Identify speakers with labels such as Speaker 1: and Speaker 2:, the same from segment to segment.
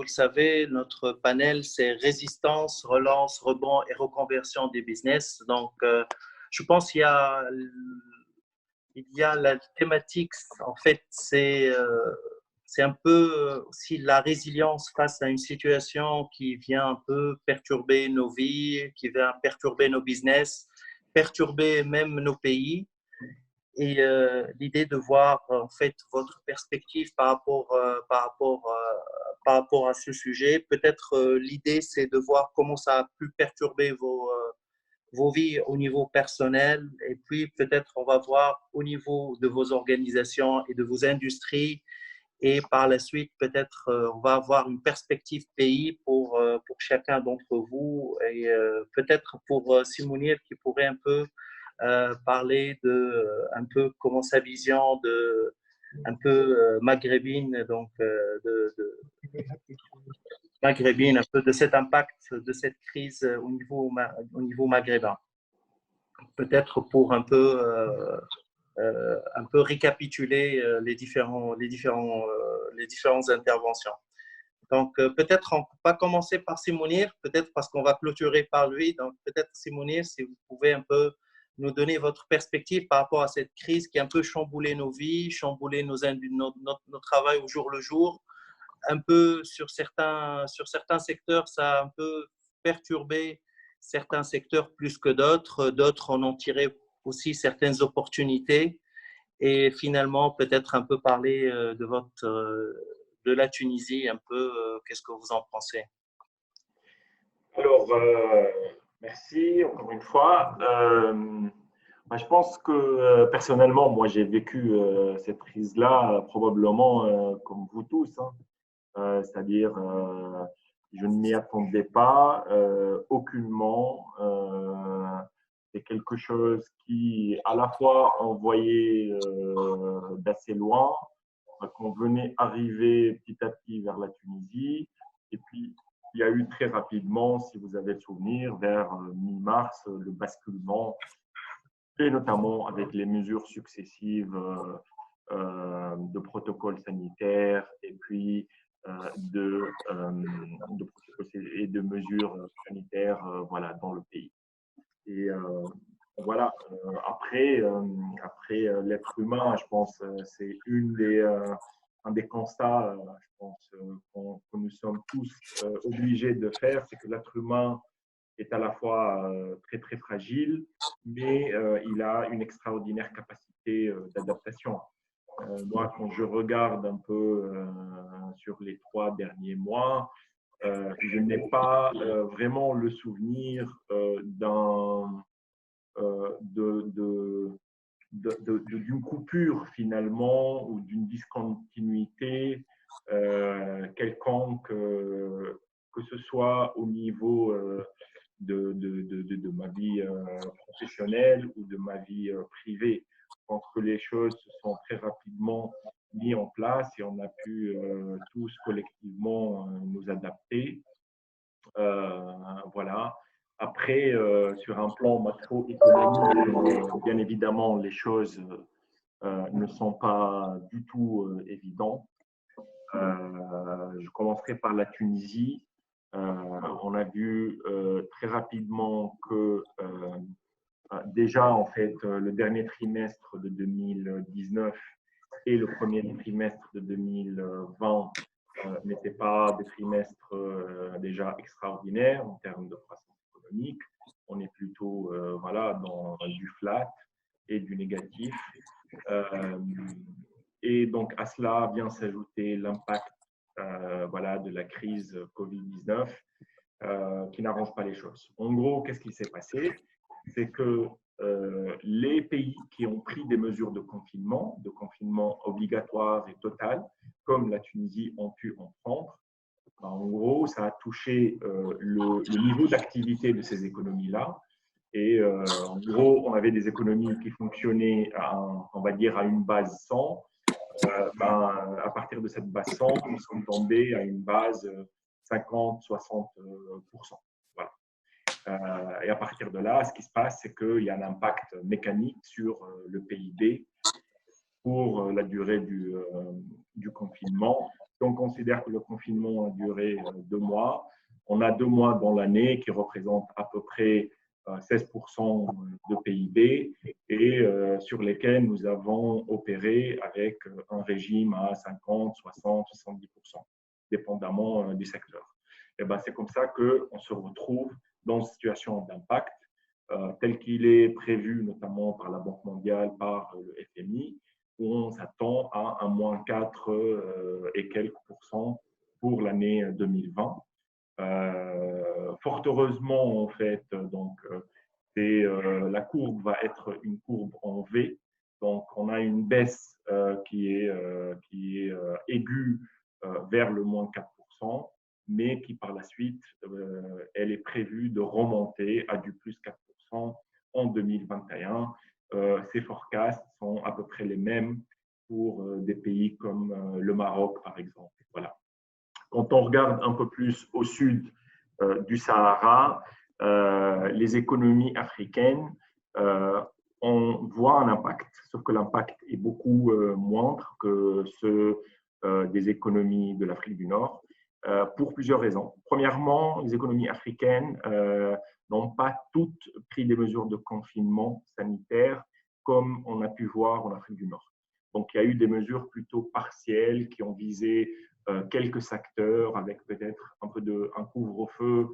Speaker 1: vous le savez, notre panel, c'est résistance, relance, rebond et reconversion des business. Donc, je pense il y a la thématique, en fait, c'est un peu aussi la résilience face à une situation qui vient un peu perturber nos vies, qui vient perturber nos business, perturber même nos pays. Et l'idée de voir en fait votre perspective par rapport à ce sujet. Peut-être l'idée c'est de voir comment ça a pu perturber vos vies au niveau personnel et puis peut-être on va voir au niveau de vos organisations et de vos industries et par la suite peut-être on va avoir une perspective pays pour chacun d'entre vous et peut-être pour Simonir qui pourrait un peu parler de un peu comment sa vision de un peu maghrébine donc maghrébine un peu de cet impact de cette crise au niveau maghrébin peut-être pour un peu récapituler les différentes interventions. Donc, peut-être on va commencer par Simonir, peut-être parce qu'on va clôturer par lui. Donc, peut-être Simonir, si vous pouvez un peu nous donner votre perspective par rapport à cette crise qui a un peu chamboulé nos vies, chamboulé notre travail au jour le jour. Un peu sur certains secteurs, ça a un peu perturbé certains secteurs plus que d'autres. D'autres en ont tiré aussi certaines opportunités. Et finalement, peut-être un peu parler de la Tunisie, un peu, qu'est-ce que vous en pensez?
Speaker 2: Alors, merci encore une fois. Je pense que personnellement, moi, j'ai vécu cette crise-là probablement comme vous tous, hein. C'est-à-dire, je ne m'y attendais pas aucunement. C'est quelque chose qui, à la fois, on voyait d'assez loin, qu'on venait arriver petit à petit vers la Tunisie, et puis il y a eu très rapidement, si vous avez le souvenir, vers mi-mars, le basculement, et notamment avec les mesures successives de protocoles sanitaires et puis de protocoles et de mesures sanitaires voilà, dans le pays. Et voilà, après l'être humain, je pense, c'est un des constats, je pense, que nous sommes tous obligés de faire, c'est que l'être humain est à la fois très, très fragile, mais il a une extraordinaire capacité d'adaptation. Moi, quand je regarde un peu sur les 3 derniers mois, je n'ai pas vraiment le souvenir d'une coupure finalement ou d'une discontinuité quelconque, que ce soit au niveau de ma vie professionnelle ou de ma vie privée. Je pense que les choses se sont très rapidement mises en place et on a pu tous collectivement nous adapter. Voilà. Après, sur un plan macroéconomique, bien évidemment, les choses ne sont pas du tout évidentes. Je commencerai par la Tunisie. On a vu très rapidement que déjà, en fait, le dernier trimestre de 2019 et le premier trimestre de 2020 n'étaient pas des trimestres déjà extraordinaires en termes de croissance économique. On est plutôt voilà, dans du flat et du négatif. Et donc, à cela vient s'ajouter l'impact voilà, de la crise Covid-19 qui n'arrange pas les choses. En gros, qu'est-ce qui s'est passé? C'est que les pays qui ont pris des mesures de confinement obligatoire et total, comme la Tunisie ont pu en prendre, en gros, ça a touché le niveau d'activité de ces économies-là. Et en gros, on avait des économies qui fonctionnaient, on va dire, à une base 100. À partir de cette base 100, nous sommes tombés à une base 50-60%. Voilà. Et à partir de là, ce qui se passe, c'est qu'il y a un impact mécanique sur le PIB pour la durée du confinement. on considère que le confinement a duré 2 mois, on a 2 mois dans l'année qui représentent à peu près 16% de PIB et sur lesquels nous avons opéré avec un régime à 50, 60, 70%, dépendamment du secteur. Et ben, c'est comme ça qu'on se retrouve dans une situation d'impact tel qu'il est prévu notamment par la Banque mondiale, par le FMI, où on s'attend à un moins 4 et quelques pourcents pour l'année 2020. Fort heureusement, en fait, donc, la courbe va être une courbe en V. Donc, on a une baisse qui est aiguë vers le moins 4%, mais qui par la suite, elle est prévue de remonter à du plus 4% en 2021. Ces forecasts sont à peu près les mêmes pour des pays comme le Maroc, par exemple. Voilà. Quand on regarde un peu plus au sud du Sahara, les économies africaines, on voit un impact, sauf que l'impact est beaucoup moindre que ceux des économies de l'Afrique du Nord, pour plusieurs raisons. Premièrement, les économies africaines n'ont pas toutes pris des mesures de confinement sanitaire comme on a pu voir en Afrique du Nord. Donc, il y a eu des mesures plutôt partielles qui ont visé quelques secteurs avec peut-être un couvre-feu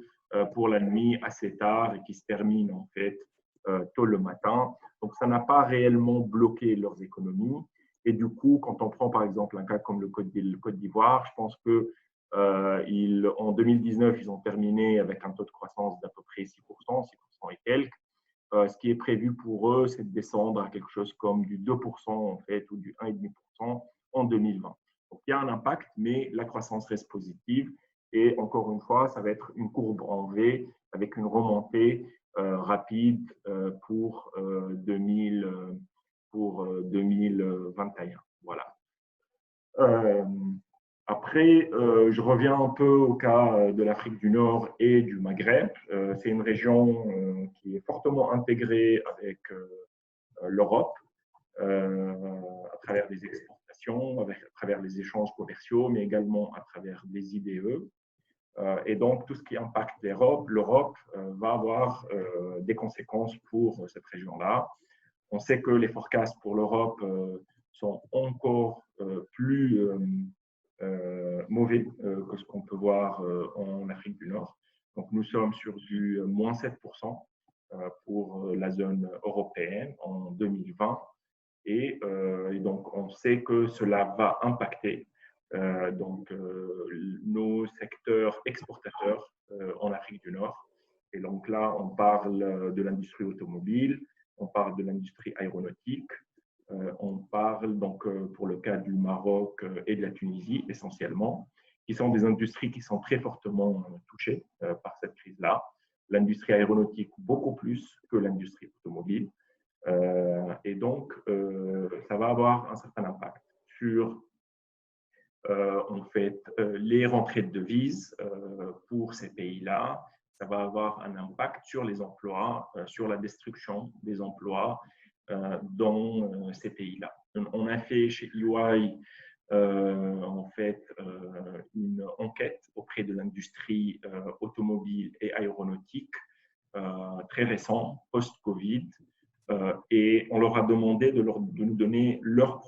Speaker 2: pour la nuit assez tard et qui se termine en fait tôt le matin. Donc, ça n'a pas réellement bloqué leurs économies. Et du coup, quand on prend par exemple un cas comme le Côte d'Ivoire, je pense que en 2019, ils ont terminé avec un taux de croissance d'à peu près 6%, 6% et quelques. Ce qui est prévu pour eux, c'est de descendre à quelque chose comme du 2% en fait, ou du 1,5% en 2020. Donc, il y a un impact, mais la croissance reste positive. Et encore une fois, ça va être une courbe en V avec une remontée rapide pour 2021. Voilà. Après, je reviens un peu au cas de l'Afrique du Nord et du Maghreb. C'est une région qui est fortement intégrée avec l'Europe à travers des exportations, à travers les échanges commerciaux, mais également à travers des IDE. Et donc, tout ce qui impacte l'Europe va avoir des conséquences pour cette région-là. On sait que les forecasts pour l'Europe sont encore plus mauvais que ce qu'on peut voir en Afrique du Nord. Donc, nous sommes sur du moins 7% pour la zone européenne en 2020. Et donc, on sait que cela va impacter nos secteurs exportateurs en Afrique du Nord. Et donc là, on parle de l'industrie automobile, on parle de l'industrie aéronautique, on parle donc pour le cas du Maroc et de la Tunisie essentiellement, qui sont des industries qui sont très fortement touchées par cette crise-là. L'industrie aéronautique beaucoup plus que l'industrie automobile. Et donc, ça va avoir un certain impact sur en fait, les rentrées de devises pour ces pays-là. Ça va avoir un impact sur les emplois, sur la destruction des emplois dans ces pays-là. On a fait chez EY en fait une enquête auprès de l'industrie automobile et aéronautique très récent, post-Covid, et on leur a demandé de nous donner leurs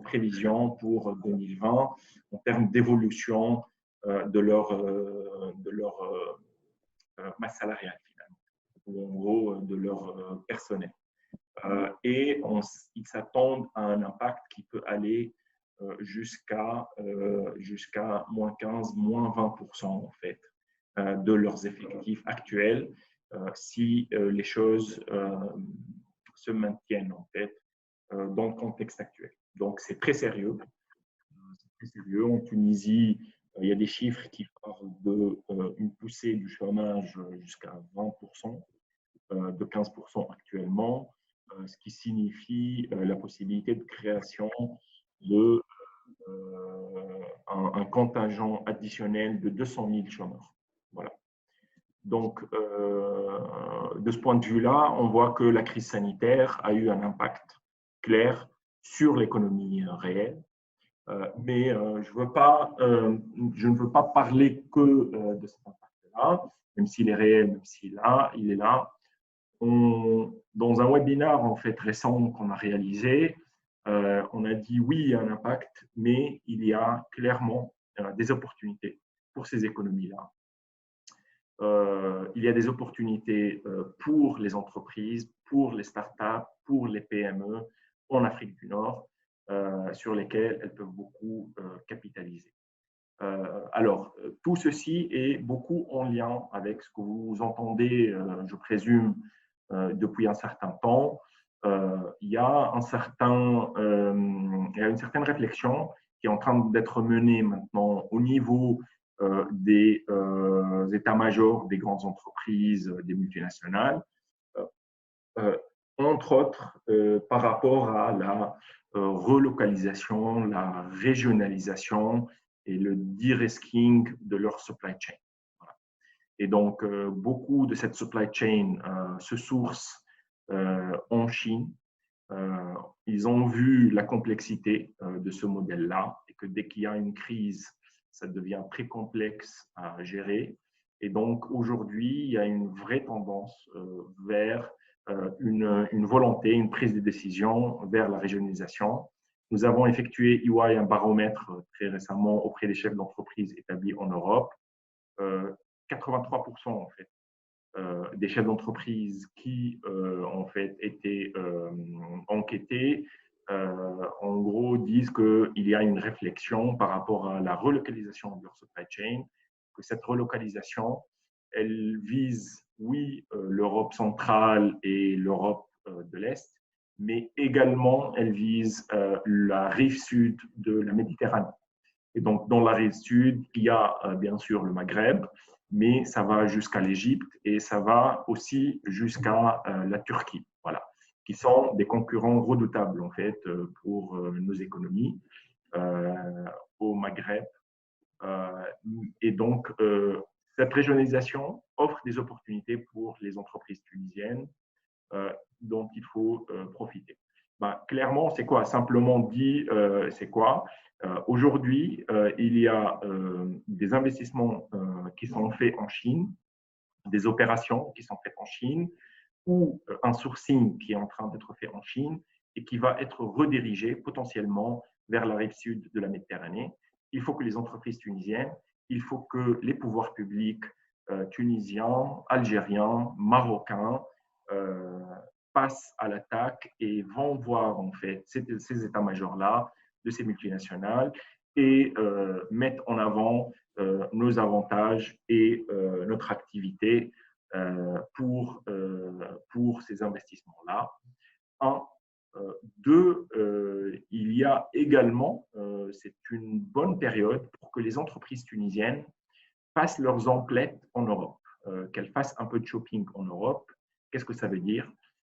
Speaker 2: prévisions pour 2020 en termes d'évolution de leur masse salariale, finalement, ou en gros de leur personnel. Et ils s'attendent à un impact qui peut aller jusqu'à moins 15, moins 20% en fait, de leurs effectifs actuels si les choses se maintiennent en fait dans le contexte actuel. Donc c'est très sérieux. En Tunisie, il y a des chiffres qui parlent d'une poussée du chômage jusqu'à 20%, de 15% actuellement, ce qui signifie la possibilité de création de un contingent additionnel de 200 000 chômeurs. Voilà. Donc, de ce point de vue-là, on voit que la crise sanitaire a eu un impact clair sur l'économie réelle. Mais je ne veux pas parler que de cet impact-là, même s'il est réel, même il est là. Dans un webinaire en fait récent qu'on a réalisé, on a dit oui, il y a un impact, mais il y a clairement des opportunités pour ces économies-là. Il y a des opportunités pour les entreprises, pour les startups, pour les PME en Afrique du Nord, sur lesquelles elles peuvent beaucoup capitaliser. Alors, tout ceci est beaucoup en lien avec ce que vous entendez, je présume, depuis un certain temps. Il y a une certaine réflexion qui est en train d'être menée maintenant au niveau des états-majors des grandes entreprises, des multinationales, entre autres par rapport à la relocalisation, la régionalisation et le de-risking de leur supply chain. Voilà. Et donc, beaucoup de cette supply chain se source en Chine. Ils ont vu la complexité de ce modèle-là et que dès qu'il y a une crise, ça devient très complexe à gérer. Et donc, aujourd'hui, il y a une vraie tendance vers une volonté, une prise de décision vers la régionalisation. Nous avons effectué, EY, un baromètre très récemment auprès des chefs d'entreprise établis en Europe. 83% en fait des chefs d'entreprise qui en fait étaient enquêtés, en gros disent qu'il y a une réflexion par rapport à la relocalisation de leur supply chain, que cette relocalisation, elle vise, oui, l'Europe centrale et l'Europe de l'Est, mais également elle vise la rive sud de la Méditerranée. Et donc, dans la rive sud, il y a bien sûr le Maghreb, mais ça va jusqu'à l'Égypte et ça va aussi jusqu'à la Turquie, voilà, qui sont des concurrents redoutables en fait pour nos économies au Maghreb. Et donc, cette régionalisation offre des opportunités pour les entreprises tunisiennes dont il faut profiter. Ben, clairement, c'est quoi? Simplement dit, c'est quoi? Aujourd'hui, il y a des investissements qui sont faits en Chine, des opérations qui sont faites en Chine, ou un sourcing qui est en train d'être fait en Chine et qui va être redirigé potentiellement vers la rive sud de la Méditerranée. Il faut que les entreprises tunisiennes, il faut que les pouvoirs publics tunisiens, algériens, marocains passent à l'attaque et vont voir en fait ces états-majors-là de ces multinationales et mettre en avant nos avantages et notre activité pour ces investissements-là. Un. Deux, il y a également, c'est une bonne période pour que les entreprises tunisiennes fassent leurs emplettes en Europe, qu'elles fassent un peu de shopping en Europe. Qu'est-ce que ça veut dire?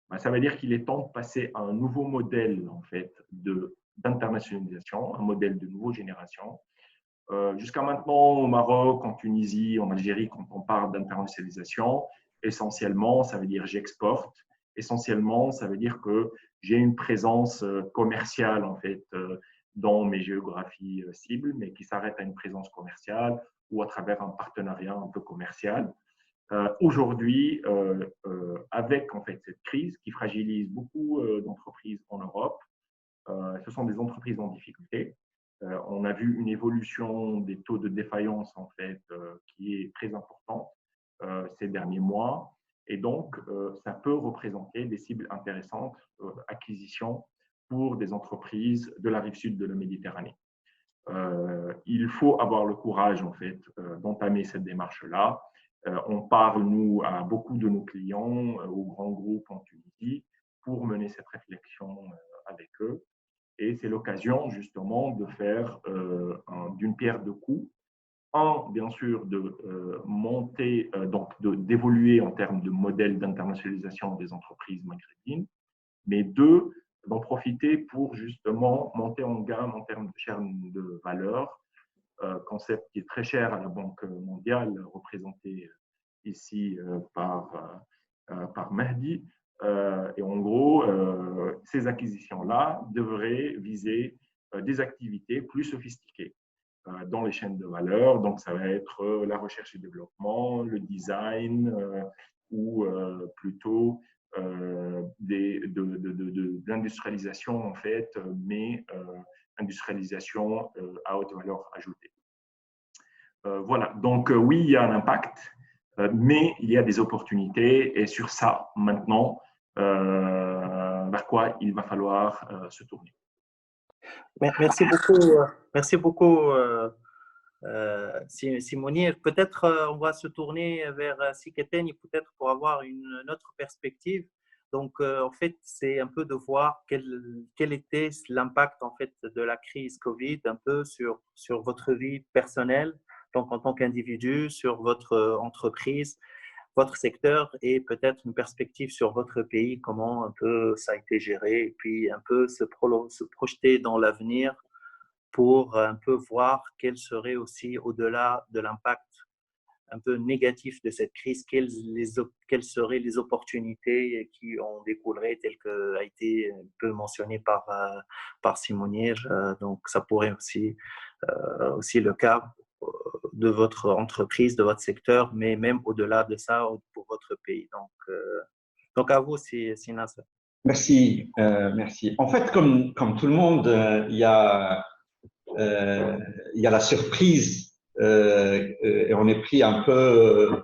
Speaker 2: Ben, ça veut dire qu'il est temps de passer à un nouveau modèle en fait, d'internationalisation, un modèle de nouvelle génération. Jusqu'à maintenant, au Maroc, en Tunisie, en Algérie, quand on parle d'internationalisation, essentiellement, ça veut dire j'exporte. Essentiellement, ça veut dire que j'ai une présence commerciale en fait dans mes géographies cibles, mais qui s'arrête à une présence commerciale ou à travers un partenariat un peu commercial. Aujourd'hui, avec en fait cette crise qui fragilise beaucoup d'entreprises en Europe, ce sont des entreprises en difficulté. On a vu une évolution des taux de défaillance en fait qui est très importante ces derniers mois, et donc ça peut représenter des cibles intéressantes acquisition pour des entreprises de la rive sud de la Méditerranée. Il faut avoir le courage en fait d'entamer cette démarche-là. On parle nous à beaucoup de nos clients, aux grands groupes en Tunisie, pour mener cette réflexion avec eux. Et c'est l'occasion justement de faire d'une pierre deux coups. Un, bien sûr, de monter, donc d'évoluer en termes de modèle d'internationalisation des entreprises maghrébines, mais deux, d'en profiter pour justement monter en gamme en termes de chaîne de valeur, concept qui est très cher à la Banque mondiale, représenté ici par Mehdi. Et en gros, ces acquisitions-là devraient viser des activités plus sophistiquées dans les chaînes de valeur. Donc, ça va être la recherche et développement, le design ou plutôt d'industrialisation, en fait, mais industrialisation à haute valeur ajoutée. Voilà, donc oui, il y a un impact, mais il y a des opportunités et sur ça, maintenant, vers quoi il va falloir se tourner.
Speaker 1: Merci beaucoup Simonir. Peut-être on va se tourner vers Siketen, peut-être pour avoir une autre perspective. Donc, en fait, c'est un peu de voir quel était l'impact en fait de la crise Covid un peu sur votre vie personnelle, donc en tant qu'individu, sur votre entreprise, votre secteur et peut-être une perspective sur votre pays, comment un peu ça a été géré et puis un peu se projeter dans l'avenir pour un peu voir quel serait aussi au-delà de l'impact un peu négatif de cette crise, quelles seraient les opportunités qui en découleraient, tel que a été un peu mentionné par Simonir. Donc, ça pourrait aussi le cas de votre entreprise, de votre secteur, mais même au-delà de ça, pour votre pays. Donc à vous, Sinas.
Speaker 3: Merci, merci. En fait, comme tout le monde, il y a la surprise et on est pris un peu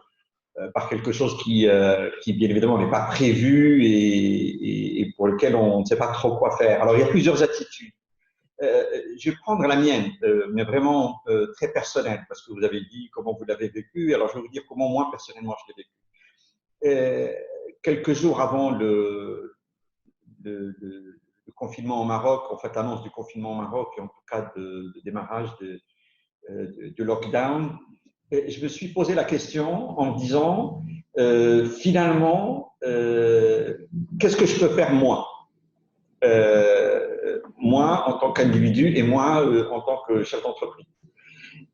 Speaker 3: par quelque chose qui bien évidemment n'est pas prévu et pour lequel on ne sait pas trop quoi faire. Alors, il y a plusieurs attitudes. Je vais prendre la mienne, mais vraiment très personnelle, parce que vous avez dit comment vous l'avez vécu. Alors, je vais vous dire comment moi, personnellement, je l'ai vécu. Quelques jours avant le confinement au Maroc, en fait, l'annonce du confinement au Maroc, et en tout cas de démarrage de lockdown, je me suis posé la question en me disant, finalement, qu'est-ce que je peux faire moi moi en tant qu'individu et moi en tant que chef d'entreprise.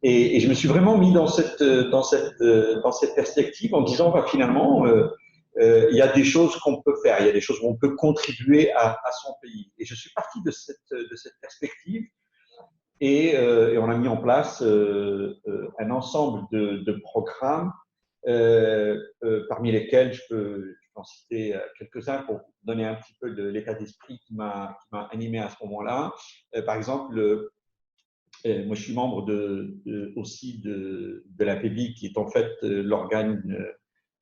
Speaker 3: Et je me suis vraiment mis dans cette perspective en disant, bah, finalement, il y a des choses qu'on peut faire, il y a des choses où on peut contribuer à son pays. Et je suis parti de cette perspective et on a mis en place un ensemble de programmes parmi lesquels je peux en citer quelques-uns pour donner un petit peu de l'état d'esprit qui m'a animé à ce moment-là. Par exemple, moi je suis membre aussi de l'APEBI, qui est en fait l'organe,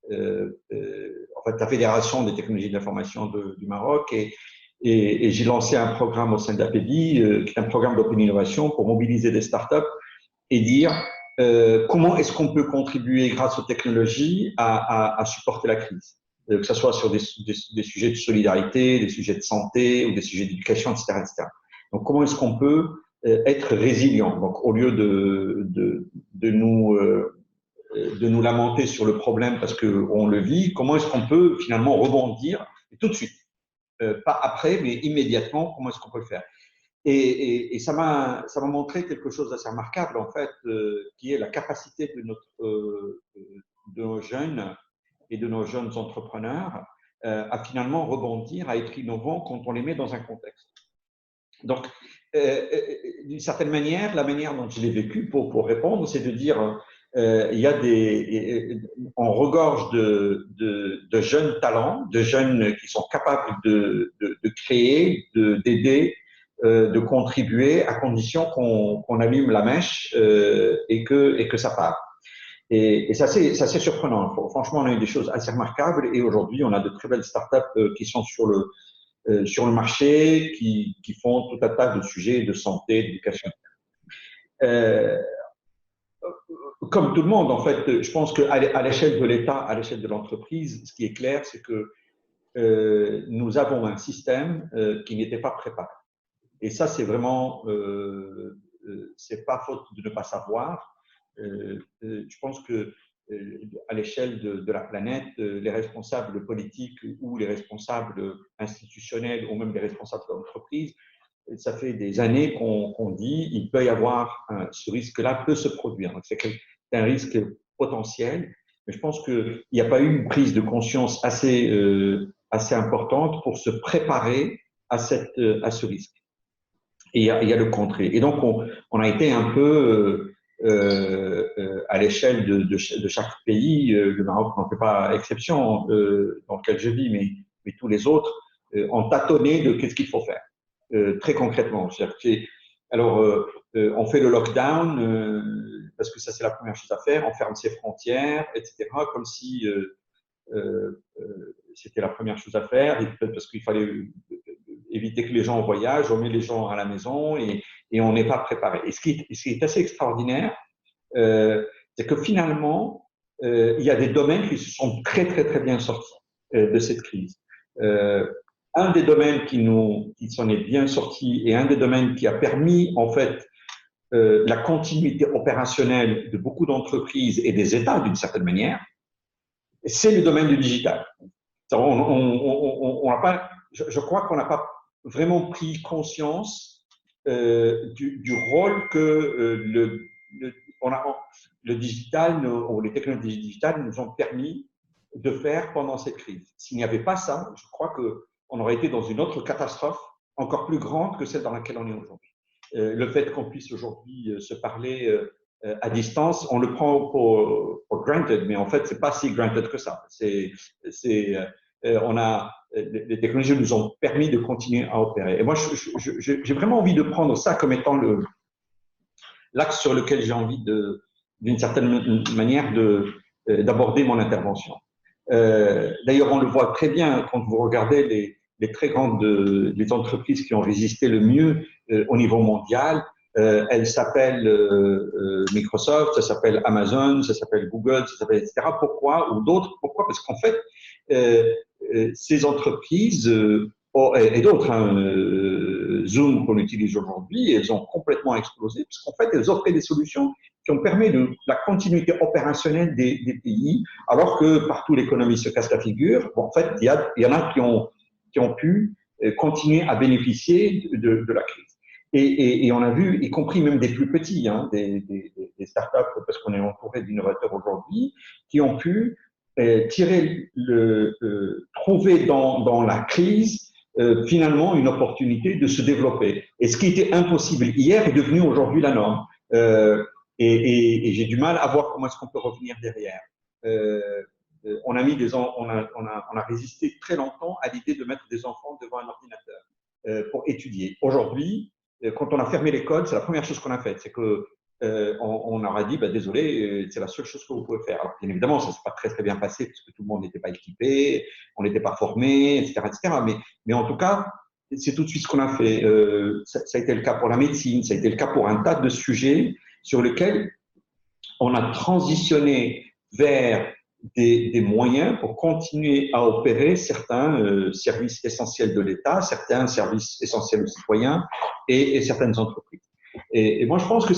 Speaker 3: en fait la Fédération des technologies de l'information du Maroc, et j'ai lancé un programme au sein de l'APEBI, qui est un programme d'open innovation pour mobiliser des startups et dire comment est-ce qu'on peut contribuer grâce aux technologies à supporter la crise, que ce soit sur des sujets de solidarité, des sujets de santé ou des sujets d'éducation, etc., etc. Donc, comment est-ce qu'on peut être résilient? Donc, au lieu de nous lamenter sur le problème parce qu'on le vit, comment est-ce qu'on peut finalement rebondir tout de suite, pas après, mais immédiatement, comment est-ce qu'on peut le faire? Et ça m'a montré quelque chose d'assez remarquable, en fait, qui est la capacité de nos jeunes et de nos jeunes entrepreneurs à finalement rebondir, à être innovants quand on les met dans un contexte. Donc, d'une certaine manière, la manière dont je l'ai vécu pour répondre, c'est de dire il y a on regorge de jeunes talents, de jeunes qui sont capables de créer, d'aider, de contribuer à condition qu'on allume la mèche et que ça part. Et ça, c'est surprenant. Franchement, on a eu des choses assez remarquables et aujourd'hui, on a de très belles startups qui sont sur le marché, qui font tout un tas de sujets de santé, d'éducation. Comme tout le monde, en fait, je pense qu'à l'échelle de l'État, à l'échelle de l'entreprise, ce qui est clair, c'est que nous avons un système qui n'était pas préparé. Et ça, c'est vraiment, c'est pas faute de ne pas savoir. Je pense que à l'échelle de la planète, les responsables politiques ou les responsables institutionnels ou même les responsables d'entreprise, ça fait des années qu'on dit il peut y avoir ce risque-là peut se produire. C'est un risque potentiel, mais je pense qu'il n'y a pas eu une prise de conscience assez importante pour se préparer à ce risque. et il y a le concret. Et donc, on a été un peu à l'échelle de chaque pays. Le Maroc n'en fait pas exception dans lequel je vis, mais tous les autres ont tâtonné de qu'est-ce qu'il faut faire très concrètement. Alors, on fait le lockdown parce que ça, c'est la première chose à faire. On ferme ses frontières, etc., comme si c'était la première chose à faire, parce qu'il fallait éviter que les gens voyagent, on met les gens à la maison et on n'est pas préparé. Et ce qui est assez extraordinaire, c'est que finalement, il y a des domaines qui se sont très, très, très bien sortis de cette crise. Un des domaines qui s'en est bien sorti et un des domaines qui a permis, en fait, la continuité opérationnelle de beaucoup d'entreprises et des États, d'une certaine manière, c'est le domaine du digital. Je crois qu'on n'a pas vraiment pris conscience du rôle que le digital ou les technologies digitales nous ont permis de faire pendant cette crise. S'il n'y avait pas ça, je crois qu'on aurait été dans une autre catastrophe encore plus grande que celle dans laquelle on est aujourd'hui. Le fait qu'on puisse aujourd'hui se parler à distance, on le prend pour granted, mais en fait, c'est pas si granted que ça. Les technologies nous ont permis de continuer à opérer. Et moi, j'ai vraiment envie de prendre ça comme étant l'axe sur lequel j'ai envie d'une certaine manière d'aborder mon intervention. D'ailleurs, on le voit très bien quand vous regardez les très grandes les entreprises qui ont résisté le mieux au niveau mondial. Elles s'appellent Microsoft, ça s'appelle Amazon, ça s'appelle Google, ça s'appelle etc. Pourquoi? Ou d'autres. Pourquoi? Parce qu'en fait, ces entreprises et d'autres, Zoom qu'on utilise aujourd'hui, elles ont complètement explosé parce qu'en fait, elles offraient des solutions qui ont permis la continuité opérationnelle des pays, alors que partout l'économie se casse la figure. Bon, en fait, il y en a qui ont pu continuer à bénéficier de la crise. Et on a vu, y compris même des plus petits, des startups, parce qu'on est entouré d'innovateurs aujourd'hui, qui ont pu trouver dans la crise finalement une opportunité de se développer. Et ce qui était impossible hier est devenu aujourd'hui la norme. Et j'ai du mal à voir comment est-ce qu'on peut revenir derrière. On a résisté très longtemps à l'idée de mettre des enfants devant un ordinateur pour étudier. Aujourd'hui, quand on a fermé l'école, c'est la première chose qu'on a faite, c'est que on leur a dit, désolé, c'est la seule chose que vous pouvez faire. Alors, bien évidemment, ça ne s'est pas très, très bien passé parce que tout le monde n'était pas équipé, on n'était pas formé, etc., etc. Mais en tout cas, c'est tout de suite ce qu'on a fait. Ça a été le cas pour la médecine, ça a été le cas pour un tas de sujets sur lesquels on a transitionné vers des moyens pour continuer à opérer certains services essentiels de l'État, certains services essentiels aux citoyens et certaines entreprises. Et moi, je pense que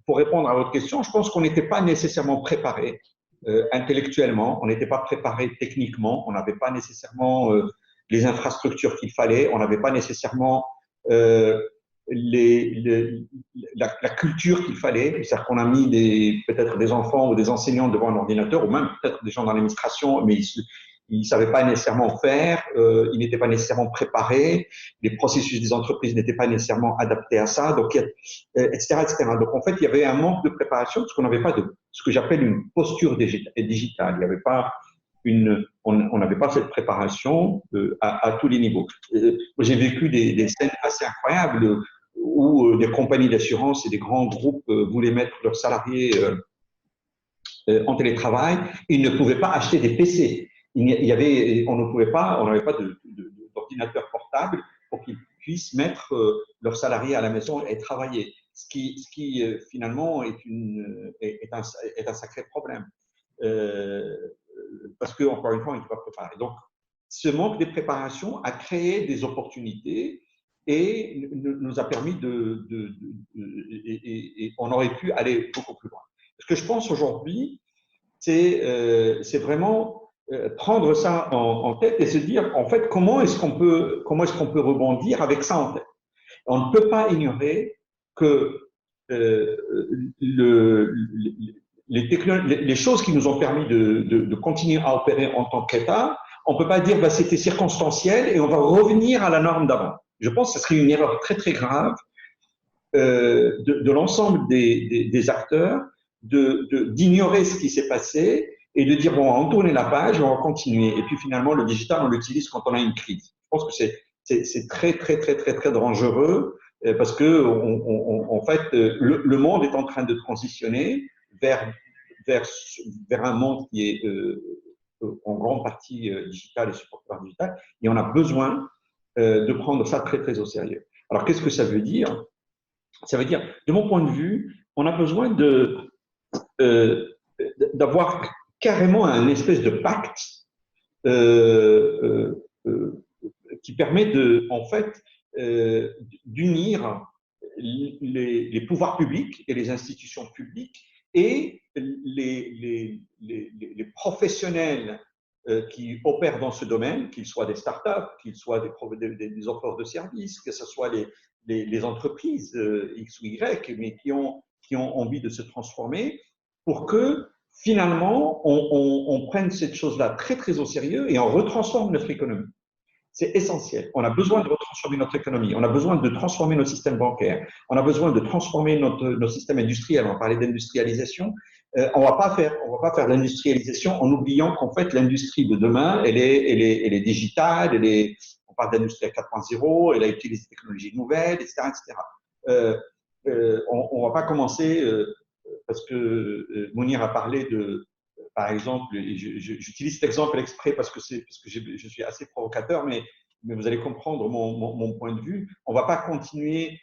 Speaker 3: pour répondre à votre question, je pense qu'on n'était pas nécessairement préparé intellectuellement, on n'était pas préparé techniquement, on n'avait pas nécessairement les infrastructures qu'il fallait, on n'avait pas nécessairement la culture qu'il fallait. C'est-à-dire qu'on a mis peut-être des enfants ou des enseignants devant un ordinateur, ou même peut-être des gens dans l'administration, mais ils ne savaient pas nécessairement faire, ils n'étaient pas nécessairement préparés, les processus des entreprises n'étaient pas nécessairement adaptés à ça, donc, etc., etc. Donc, en fait, il y avait un manque de préparation parce qu'on n'avait pas ce que j'appelle une posture digitale. Il n'y avait pas on n'avait pas cette préparation à tous les niveaux. J'ai vécu des scènes assez incroyables où des compagnies d'assurance et des grands groupes voulaient mettre leurs salariés en télétravail. Ils ne pouvaient pas acheter des PC. On n'avait pas d'ordinateur portable pour qu'ils puissent mettre leurs salariés à la maison et travailler. Ce qui finalement est un sacré problème. Parce que, encore une fois, on n'était pas préparé. Donc, ce manque de préparation a créé des opportunités et nous a permis et on aurait pu aller beaucoup plus loin. Ce que je pense aujourd'hui, c'est vraiment prendre ça en tête et se dire, en fait, comment est-ce qu'on peut rebondir avec ça en tête. On ne peut pas ignorer que les choses qui nous ont permis de continuer à opérer en tant qu'État on ne peut pas dire bah, c'était circonstanciel et on va revenir à la norme d'avant. Je pense que ce serait une erreur très très grave de l'ensemble des acteurs d'ignorer ce qui s'est passé et de dire bon, on va tourner la page, on va continuer. Et puis finalement, le digital, on l'utilise quand on a une crise. Je pense que c'est très très très très très dangereux parce que en fait, le monde est en train de transitionner vers un monde qui est en grande partie digital et supporté par digital, et on a besoin de prendre ça très très au sérieux. Alors qu'est-ce que ça veut dire? Ça veut dire, de mon point de vue, on a besoin d'avoir carrément un espèce de pacte qui permet en fait, d'unir les pouvoirs publics et les institutions publiques et les professionnels qui opèrent dans ce domaine, qu'ils soient des startups, qu'ils soient des offreurs de services, que ce soit les entreprises X ou Y, mais qui ont envie de se transformer, pour que finalement on prenne cette chose-là très très au sérieux et on retransforme notre économie. C'est essentiel. On a besoin de retransformer notre économie. On a besoin de transformer nos systèmes bancaires. On a besoin de transformer nos systèmes industriels. On va parler d'industrialisation. On va pas faire l'industrialisation en oubliant qu'en fait, l'industrie de demain, elle est digitale, on parle d'industrie 4.0, elle a utilisé des technologies nouvelles, etc., etc. On va pas commencer, parce que Mounir a parlé par exemple, j'utilise cet exemple exprès parce que je suis assez provocateur, mais vous allez comprendre mon point de vue. On ne va pas continuer,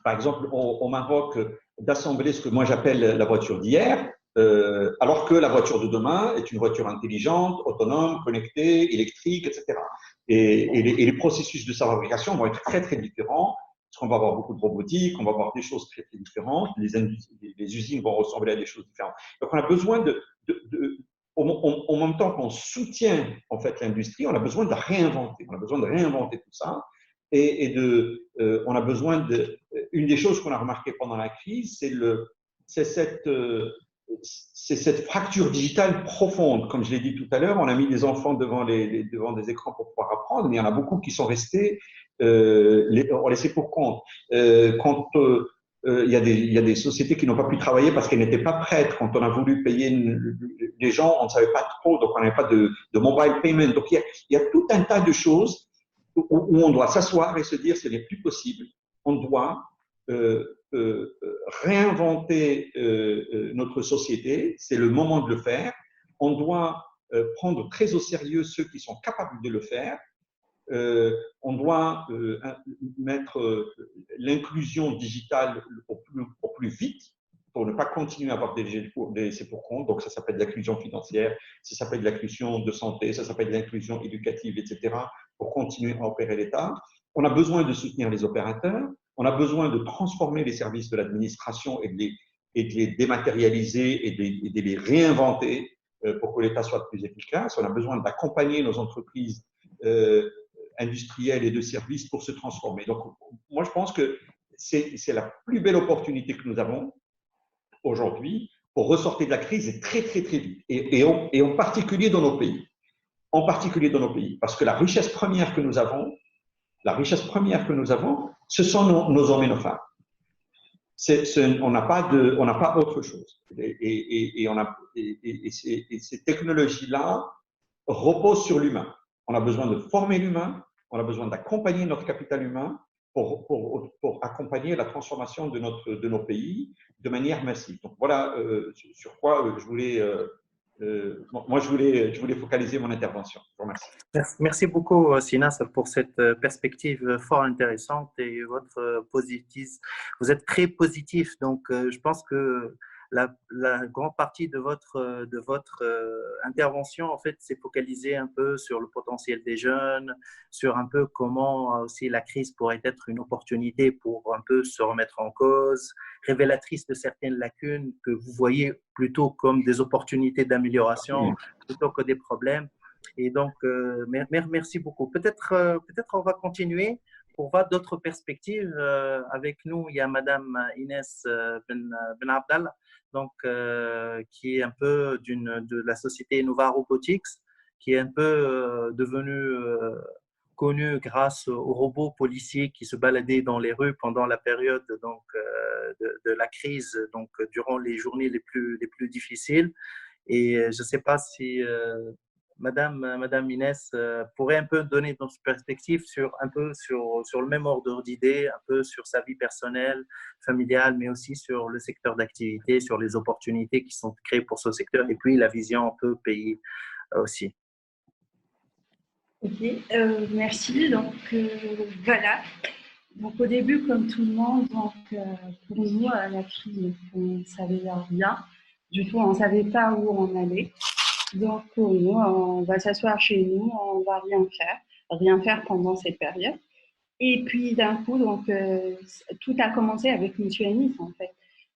Speaker 3: par exemple, au Maroc, d'assembler ce que moi j'appelle la voiture d'hier, alors que la voiture de demain est une voiture intelligente, autonome, connectée, électrique, etc. Et les processus de sa fabrication vont être très, très différents. Parce qu'on va avoir beaucoup de robotique, on va avoir des choses très, très différentes, les usines vont ressembler à des choses différentes. Donc, on a besoin en même temps qu'on soutient en fait l'industrie, on a besoin de réinventer. On a besoin de réinventer tout ça. On a besoin une des choses qu'on a remarqué pendant la crise, c'est cette fracture digitale profonde. Comme je l'ai dit tout à l'heure, on a mis des enfants devant des écrans pour pouvoir apprendre, mais il y en a beaucoup qui sont restés laissés pour compte. Il y a des sociétés qui n'ont pas pu travailler parce qu'elles n'étaient pas prêtes. Quand on a voulu payer les gens, on ne savait pas trop, donc on n'avait pas de mobile payment. Donc il y a tout un tas de choses où on doit s'asseoir et se dire ce n'est plus possible. On doit réinventer notre société, c'est le moment de le faire. On doit prendre très au sérieux ceux qui sont capables de le faire. On doit mettre l'inclusion digitale au plus vite pour ne pas continuer à avoir des laissés pour compte. Donc, ça s'appelle de l'inclusion financière, ça s'appelle de l'inclusion de santé, ça s'appelle de l'inclusion éducative, etc., pour continuer à opérer l'État. On a besoin de soutenir les opérateurs, on a besoin de transformer les services de l'administration et de les dématérialiser et de les réinventer pour que l'État soit plus efficace. On a besoin d'accompagner nos entreprises industrielles et de services pour se transformer. Donc, moi, je pense que c'est la plus belle opportunité que nous avons aujourd'hui pour ressortir de la crise très, très, très vite. Et en particulier dans nos pays. En particulier dans nos pays. Parce que la richesse première que nous avons, ce sont nos hommes et nos femmes. On n'a pas autre chose. Et ces technologies-là reposent sur l'humain. On a besoin de former l'humain, on a besoin d'accompagner notre capital humain pour accompagner la transformation de nos pays de manière massive. Donc voilà sur quoi je voulais focaliser mon intervention. Je vous remercie.
Speaker 1: Merci beaucoup, Sinas, pour cette perspective fort intéressante et votre positif. Vous êtes très positif, donc je pense que la grande partie de votre intervention, en fait, s'est focalisée un peu sur le potentiel des jeunes, sur un peu comment aussi la crise pourrait être une opportunité pour un peu se remettre en cause, révélatrice de certaines lacunes que vous voyez plutôt comme des opportunités d'amélioration plutôt que des problèmes. Et donc, merci beaucoup. Peut-être on va continuer pour voir d'autres perspectives. Avec nous, il y a Madame Inès Ben Abdallah, donc, qui est un peu de la société Innova Robotics, qui est un peu devenu connu grâce aux robots policiers qui se baladaient dans les rues pendant la période donc, de la crise, donc durant les journées les plus difficiles. Et je ne sais pas si Madame Inès pourrait un peu donner notre perspective sur le même ordre d'idées, un peu sur sa vie personnelle, familiale, mais aussi sur le secteur d'activité, sur les opportunités qui sont créées pour ce secteur, et puis la vision un peu pays aussi.
Speaker 4: Ok, merci. Donc, voilà. Donc, au début, comme tout le monde, donc, pour nous, la crise, on ne savait rien du tout. On ne savait pas où on allait. Donc, pour nous, on va s'asseoir chez nous, on ne va rien faire pendant cette période. Et puis, d'un coup, donc, tout a commencé avec M. Anis, en fait.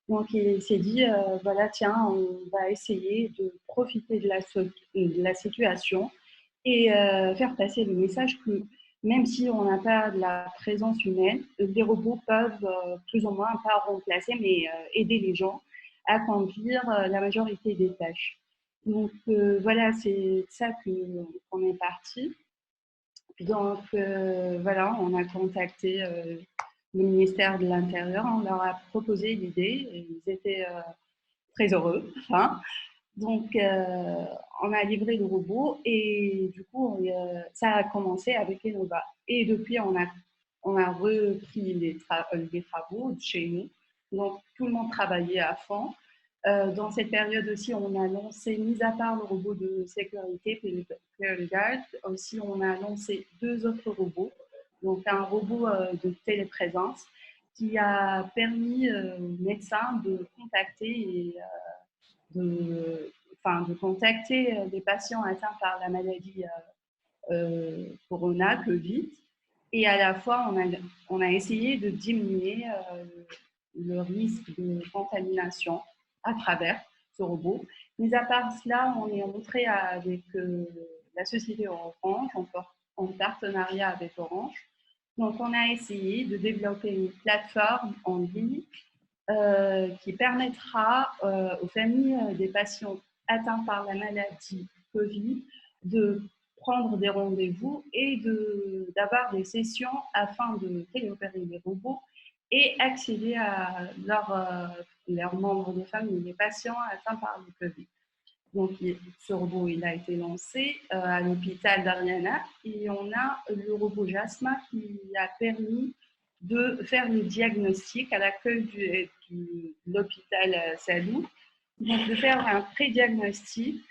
Speaker 4: Donc, il s'est dit, voilà, tiens, on va essayer de profiter de la situation et faire passer le message que même si on n'a pas de la présence humaine, les robots peuvent plus ou moins pas remplacer, mais aider les gens à accomplir la majorité des tâches. Donc voilà, c'est ça qu'on est parti. Donc voilà, on a contacté le ministère de l'Intérieur, on leur a proposé l'idée, et ils étaient très heureux. Hein. Donc, on a livré le robot et du coup, ça a commencé avec Enova. Et depuis, on a repris les travaux chez nous. Donc, tout le monde travaillait à fond. Dans cette période aussi, on a lancé, mis à part le robot de sécurité, Guard, aussi on a lancé 2 autres robots. Donc, un robot de téléprésence qui a permis aux médecins de contacter et de contacter des patients atteints par la maladie Corona, Covid. Et à la fois, on a essayé de diminuer le risque de contamination à travers ce robot. Mais à part cela, on est entré avec la société Orange, en partenariat avec Orange. Donc, on a essayé de développer une plateforme en ligne qui permettra aux familles des patients atteints par la maladie Covid de prendre des rendez-vous et d'avoir des sessions afin de téléopérer les robots et accéder à leurs membres de famille, les patients atteints par le Covid. Donc, ce robot, il a été lancé à l'hôpital d'Ariana et on a le robot Jasma qui a permis de faire le diagnostic à l'accueil de l'hôpital Salou, donc de faire un pré-diagnostic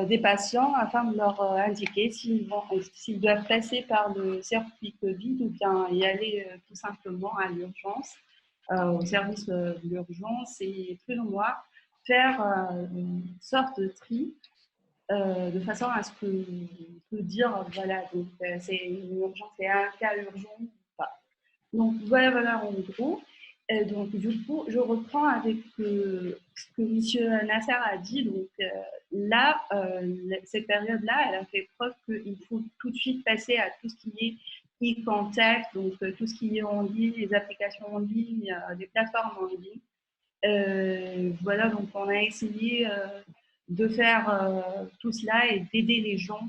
Speaker 4: des patients afin de leur indiquer s'ils doivent passer par le circuit Covid ou bien y aller tout simplement à l'urgence, au service de l'urgence et plus ou moins faire une sorte de tri de façon à ce qu'on peut dire, voilà, donc c'est une urgence, c'est un cas urgent ou pas. Donc voilà en gros. Donc du coup, je reprends avec ce que M. Nasser a dit. Donc là, cette période-là, elle a fait preuve qu'il faut tout de suite passer à tout ce qui est e-contact, donc tout ce qui est en ligne, les applications en ligne, les plateformes en ligne. Voilà, donc on a essayé de faire tout cela et d'aider les gens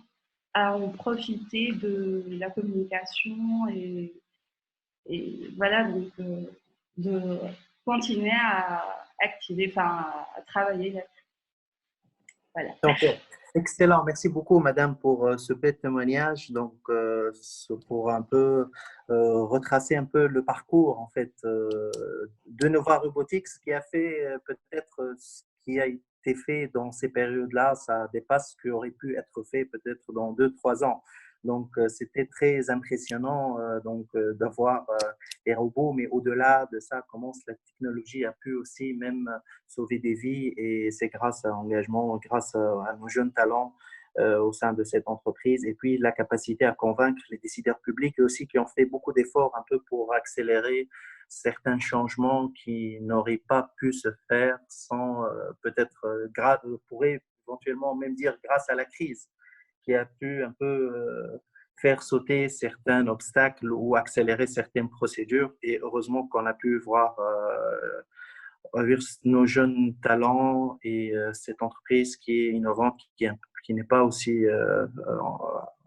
Speaker 4: à en profiter de la communication et voilà, donc de continuer à activer, enfin à travailler là-dessus. Voilà.
Speaker 1: Donc, excellent. Merci beaucoup, Madame, pour ce bel témoignage. Donc, pour un peu retracer un peu le parcours, en fait, de Nova Robotics, ce qui a fait peut-être ce qui a été fait dans ces périodes-là, ça dépasse ce qui aurait pu être fait peut-être dans 2-3 ans. Donc, c'était très impressionnant d'avoir les robots, mais au-delà de ça, comment la technologie a pu aussi même sauver des vies et c'est grâce à l'engagement, grâce à nos jeunes talents au sein de cette entreprise et puis la capacité à convaincre les décideurs publics aussi qui ont fait beaucoup d'efforts un peu pour accélérer certains changements qui n'auraient pas pu se faire sans on pourrait éventuellement même dire grâce à la crise qui a pu un peu faire sauter certains obstacles ou accélérer certaines procédures et heureusement qu'on a pu voir on va dire, nos jeunes talents et cette entreprise qui est innovante, qui n'est pas aussi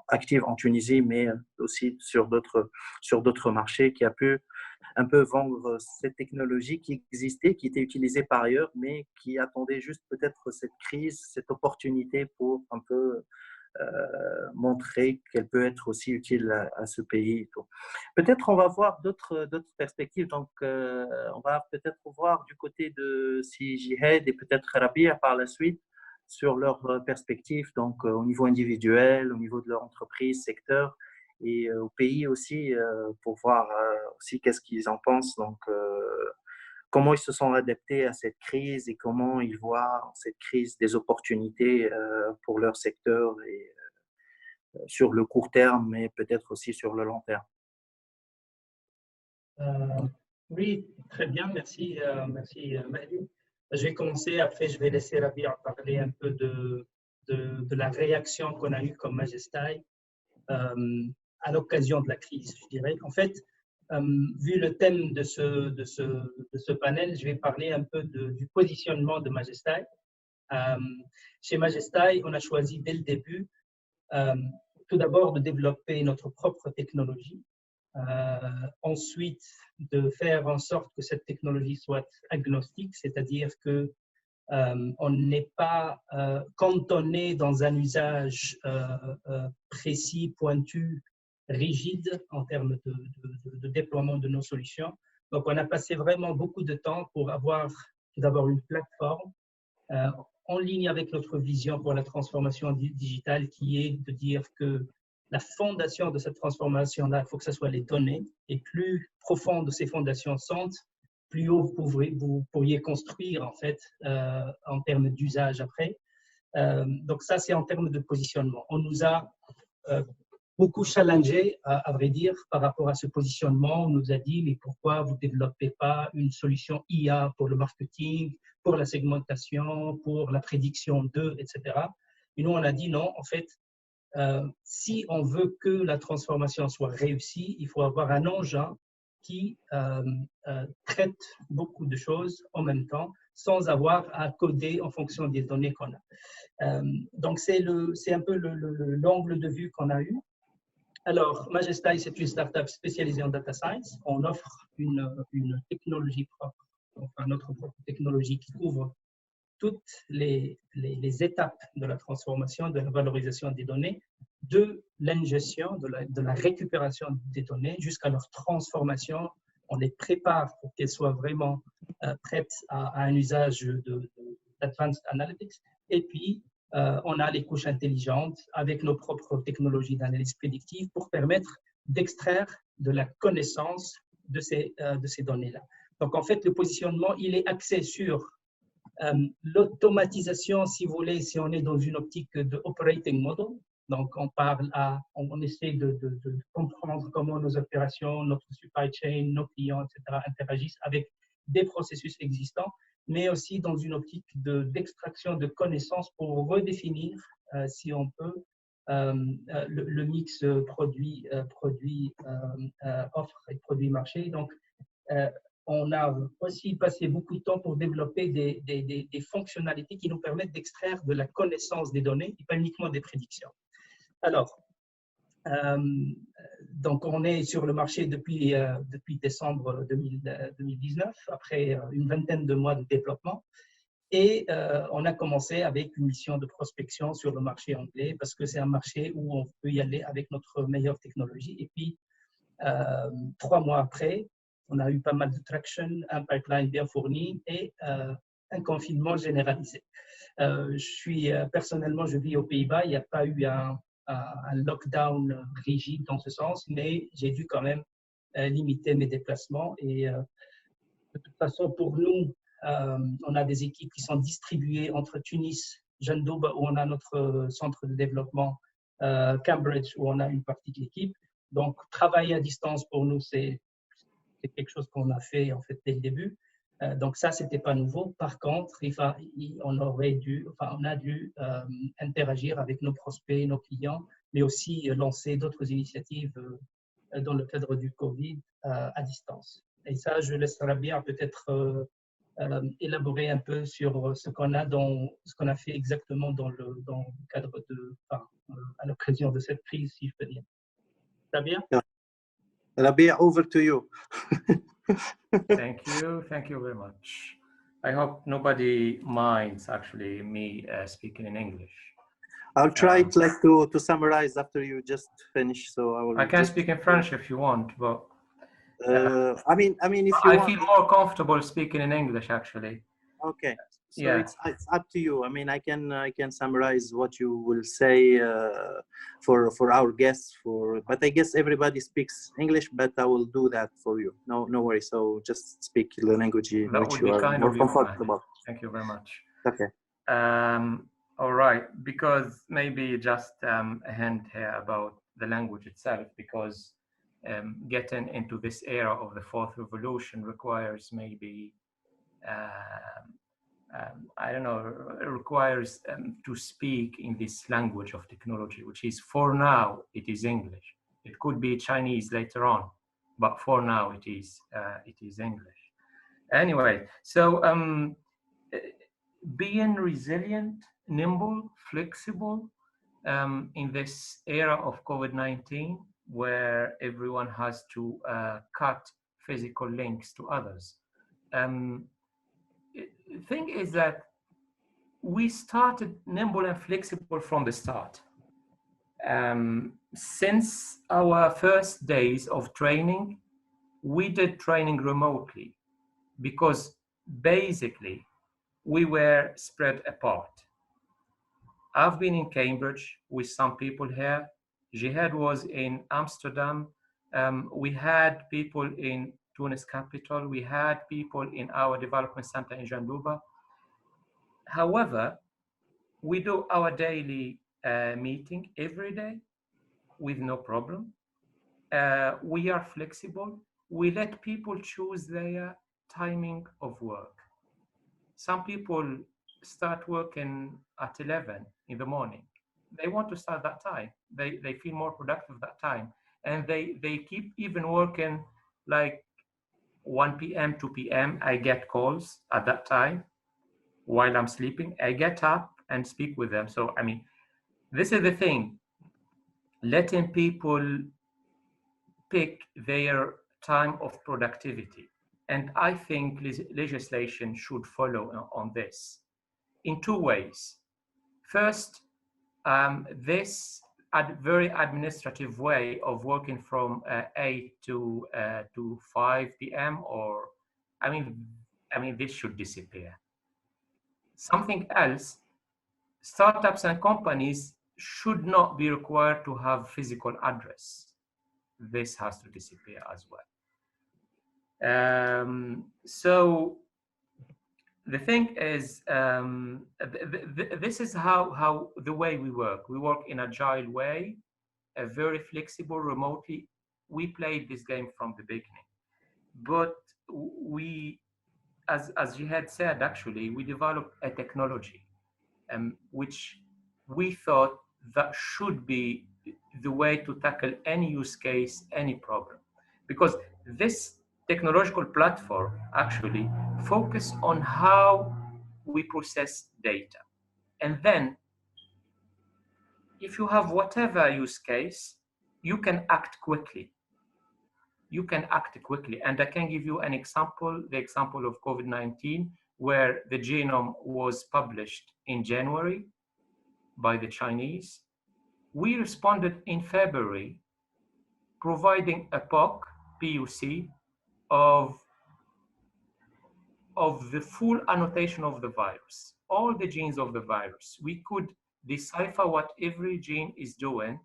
Speaker 1: active en Tunisie, mais aussi sur d'autres marchés, qui a pu un peu vendre cette technologie qui existait, qui était utilisée par ailleurs, mais qui attendait juste peut-être cette crise, cette opportunité pour un peu montrer qu'elle peut être aussi utile à ce pays. Peut-être on va voir d'autres perspectives. Donc, on va peut-être voir du côté de si Jihad et peut-être Rabia par la suite sur leurs perspectives, donc au niveau individuel, au niveau de leur entreprise, secteur, et au pays aussi, pour voir aussi qu'est-ce qu'ils en pensent. Donc, comment ils se sont adaptés à cette crise et comment ils voient en cette crise des opportunités pour leur secteur et sur le court terme, mais peut-être aussi sur le long terme.
Speaker 5: Oui, très bien, merci, merci Mahdi. Je vais commencer, après je vais laisser Rabia parler un peu de la réaction qu'on a eue comme Majestai à l'occasion de la crise, je dirais. En fait, vu le thème de ce panel, je vais parler un peu du positionnement de Majestai. Chez Majestai, on a choisi dès le début, tout d'abord de développer notre propre technologie, ensuite de faire en sorte que cette technologie soit agnostique, c'est-à-dire que on n'est pas cantonné dans un usage précis, pointu, rigide en termes de déploiement de nos solutions. Donc, on a passé vraiment beaucoup de temps pour avoir tout d'abord une plateforme en ligne avec notre vision pour la transformation digitale, qui est de dire que la fondation de cette transformation-là, il faut que ce soit les données, et plus profondes ces fondations sont, plus haut vous pourriez construire en fait en termes d'usage après. Donc ça, c'est en termes de positionnement. On nous a beaucoup challengé, à vrai dire, par rapport à ce positionnement. On nous a dit, mais pourquoi vous ne développez pas une solution IA pour le marketing, pour la segmentation, pour la prédiction d'eux, etc. Et nous, on a dit non, en fait, si on veut que la transformation soit réussie, il faut avoir un engin qui traite beaucoup de choses en même temps, sans avoir à coder en fonction des données qu'on a. Donc, c'est un peu l'angle de vue qu'on a eu. Alors, Majestai, c'est une startup spécialisée en data science. On offre une technologie propre, enfin notre propre technologie qui couvre toutes les étapes de la transformation, de la valorisation des données, de l'ingestion, de la récupération des données jusqu'à leur transformation. On les prépare pour qu'elles soient vraiment prêtes à un usage d'Advanced Analytics. Et puis, on a les couches intelligentes avec nos propres technologies d'analyse prédictive pour permettre d'extraire de la connaissance de ces données-là. Donc, en fait, le positionnement, il est axé sur l'automatisation, si vous voulez, si on est dans une optique de operating model. Donc, on essaie de comprendre comment nos opérations, notre supply chain, nos clients, etc., interagissent avec des processus existants, mais aussi dans une optique d'extraction de connaissances pour redéfinir, si on peut, le mix produit offre et produit marché. Donc, on a aussi passé beaucoup de temps pour développer des fonctionnalités qui nous permettent d'extraire de la connaissance des données et pas uniquement des prédictions. Alors, donc on est sur le marché depuis décembre 2019, après une vingtaine de mois de développement. Et on a commencé avec une mission de prospection sur le marché anglais parce que c'est un marché où on peut y aller avec notre meilleure technologie. Et puis, 3 mois après, on a eu pas mal de traction, un pipeline bien fourni et un confinement généralisé. Personnellement, je vis aux Pays-Bas. Il n'y a pas eu un lockdown rigide dans ce sens, mais j'ai dû quand même limiter mes déplacements. Et de toute façon, pour nous, on a des équipes qui sont distribuées entre Tunis, Jandouba, où on a notre centre de développement, Cambridge, où on a une partie de l'équipe. Donc, travailler à distance pour nous, c'est quelque chose qu'on a fait en fait dès le début. Donc ça, c'était pas nouveau. Par contre, on a dû interagir avec nos prospects, nos clients, mais aussi lancer d'autres initiatives dans le cadre du Covid à distance. Et ça, je laisserai bien peut-être élaborer un peu sur ce qu'on a fait exactement dans le cadre à l'occasion de cette crise, si je peux dire. Très bien.
Speaker 1: Rabia, over to you.
Speaker 6: Thank you very much. I hope nobody minds actually me speaking in English.
Speaker 1: I'll try to summarize after you just finish. So
Speaker 6: I can speak in French if you want, but
Speaker 1: I mean, if you want,
Speaker 6: I feel more comfortable speaking in English actually.
Speaker 1: Okay, so
Speaker 6: yeah.
Speaker 1: it's up to you. I mean, I can summarize what you will say for our guests. But I guess everybody speaks English, but I will do that for you. No worries. So just speak the language in which you are more comfortable.
Speaker 6: Thank you very much.
Speaker 1: Okay.
Speaker 6: All right, because maybe just a hint here about the language itself, because getting into this era of the fourth revolution requires maybe I don't know, requires to speak in this language of technology, which is, for now, it is English. It could be Chinese later on, but for now it is English. Anyway, so being resilient, nimble, flexible in this era of COVID-19, where everyone has to cut physical links to others. The thing is that we started nimble and flexible from the start. Since our first days of training, we did training remotely because basically we were spread apart. I've been in Cambridge with some people here. Jihad was in Amsterdam. We had people in Tunis capital. We had people in our development center in Janduba. However, we do our daily meeting every day with no problem. We are flexible. We let people choose their timing of work. Some people start working at 11 in the morning. They want to start that time. They feel more productive that time. And they keep even working like 1 p.m., 2 p.m. I get calls at that time while I'm sleeping. I get up and speak with them. So, I mean, this is the thing, letting people pick their time of productivity. And I think legislation should follow on this in two ways. First, this very administrative way of working from 8 to 5 p.m. or, I mean, this should disappear. Something else, startups and companies should not be required to have physical address. This has to disappear as well. So the thing is, this is how the way we work. We work in an agile way, a very flexible, remotely. We played this game from the beginning, but we, as you had said, actually, we developed a technology, which we thought that should be the way to tackle any use case, any problem, because this technological platform actually focus on how we process data. And then if you have whatever use case, you can act quickly. You can act quickly. And I can give you an example, the example of COVID-19, where the genome was published in January by the Chinese. We responded in February, providing a POC, of the full annotation of the virus, all the genes of the virus. We could decipher what every gene is doing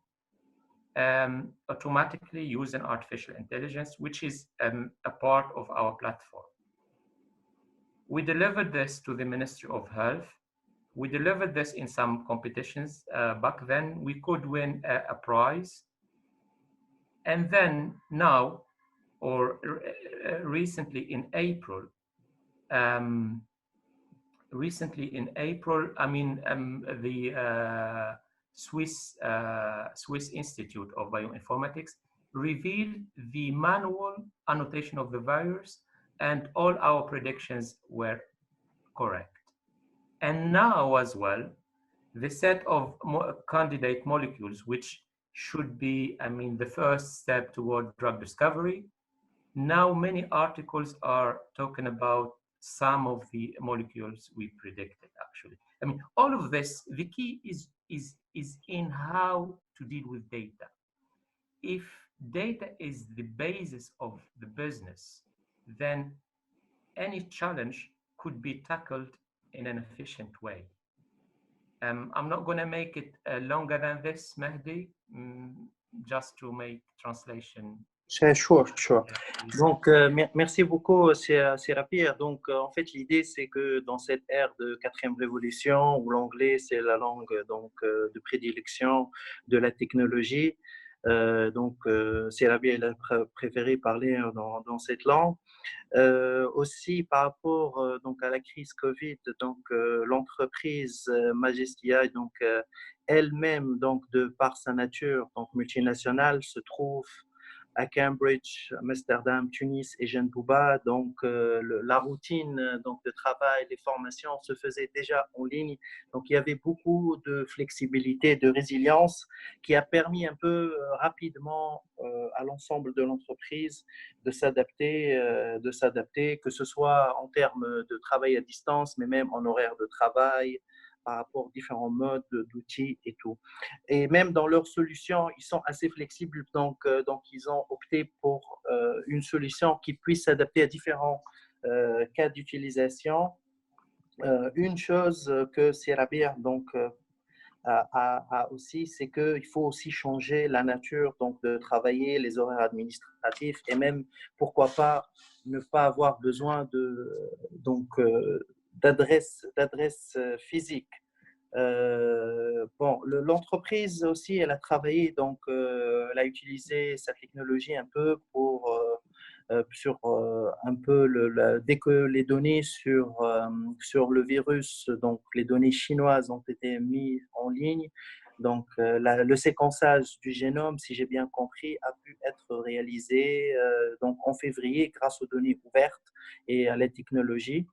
Speaker 6: automatically using artificial intelligence, which is a part of our platform. We delivered this to the Ministry of Health. We delivered this in some competitions. Back then, we could win a prize. And then now, or recently in April, I mean, the Swiss Institute of Bioinformatics revealed the manual annotation of the virus and all our predictions were correct. And now as well, the set of candidate molecules, which should be, I mean, the first step toward drug discovery, now many articles are talking about some of the molecules we predicted, actually. I mean, all of this, the key is in how to deal with data. If data is the basis of the business, then any challenge could be tackled in an efficient way. I'm not going to make it longer than this, Mehdi, just to make translation.
Speaker 1: Sure. Donc, merci beaucoup, Sérapir. Donc, en fait, l'idée, c'est que dans cette ère de quatrième révolution, où l'anglais, c'est la langue donc, de prédilection de la technologie, donc, Sérapir, il a préféré parler dans cette langue. Aussi, par rapport donc, à la crise Covid, donc, l'entreprise Majestia, donc, elle-même, donc, de par sa nature donc, multinationale, se trouve à Cambridge, Amsterdam, Tunis et Jeanne-Bouba. Donc, la routine donc, de travail, les formations se faisaient déjà en ligne. Donc, il y avait beaucoup de flexibilité, de résilience qui a permis un peu rapidement à l'ensemble de l'entreprise de s'adapter, que ce soit en termes de travail à distance, mais même en horaire de travail, par rapport aux différents modes d'outils et tout. Et même dans leurs solutions, ils sont assez flexibles, donc ils ont opté pour une solution qui puisse s'adapter à différents cas d'utilisation. Une chose que Sérapir donc a aussi, c'est qu'il faut aussi changer la nature donc de travailler, les horaires administratifs et même pourquoi pas ne pas avoir besoin de d'adresse physique. Bon, l'entreprise aussi, elle a travaillé, donc elle a utilisé sa technologie un peu pour sur un peu dès que les données sur le virus, donc les données chinoises ont été mises en ligne. Donc, le séquençage du génome, si j'ai bien compris, a pu être réalisé donc en février grâce aux données ouvertes et à la technologie.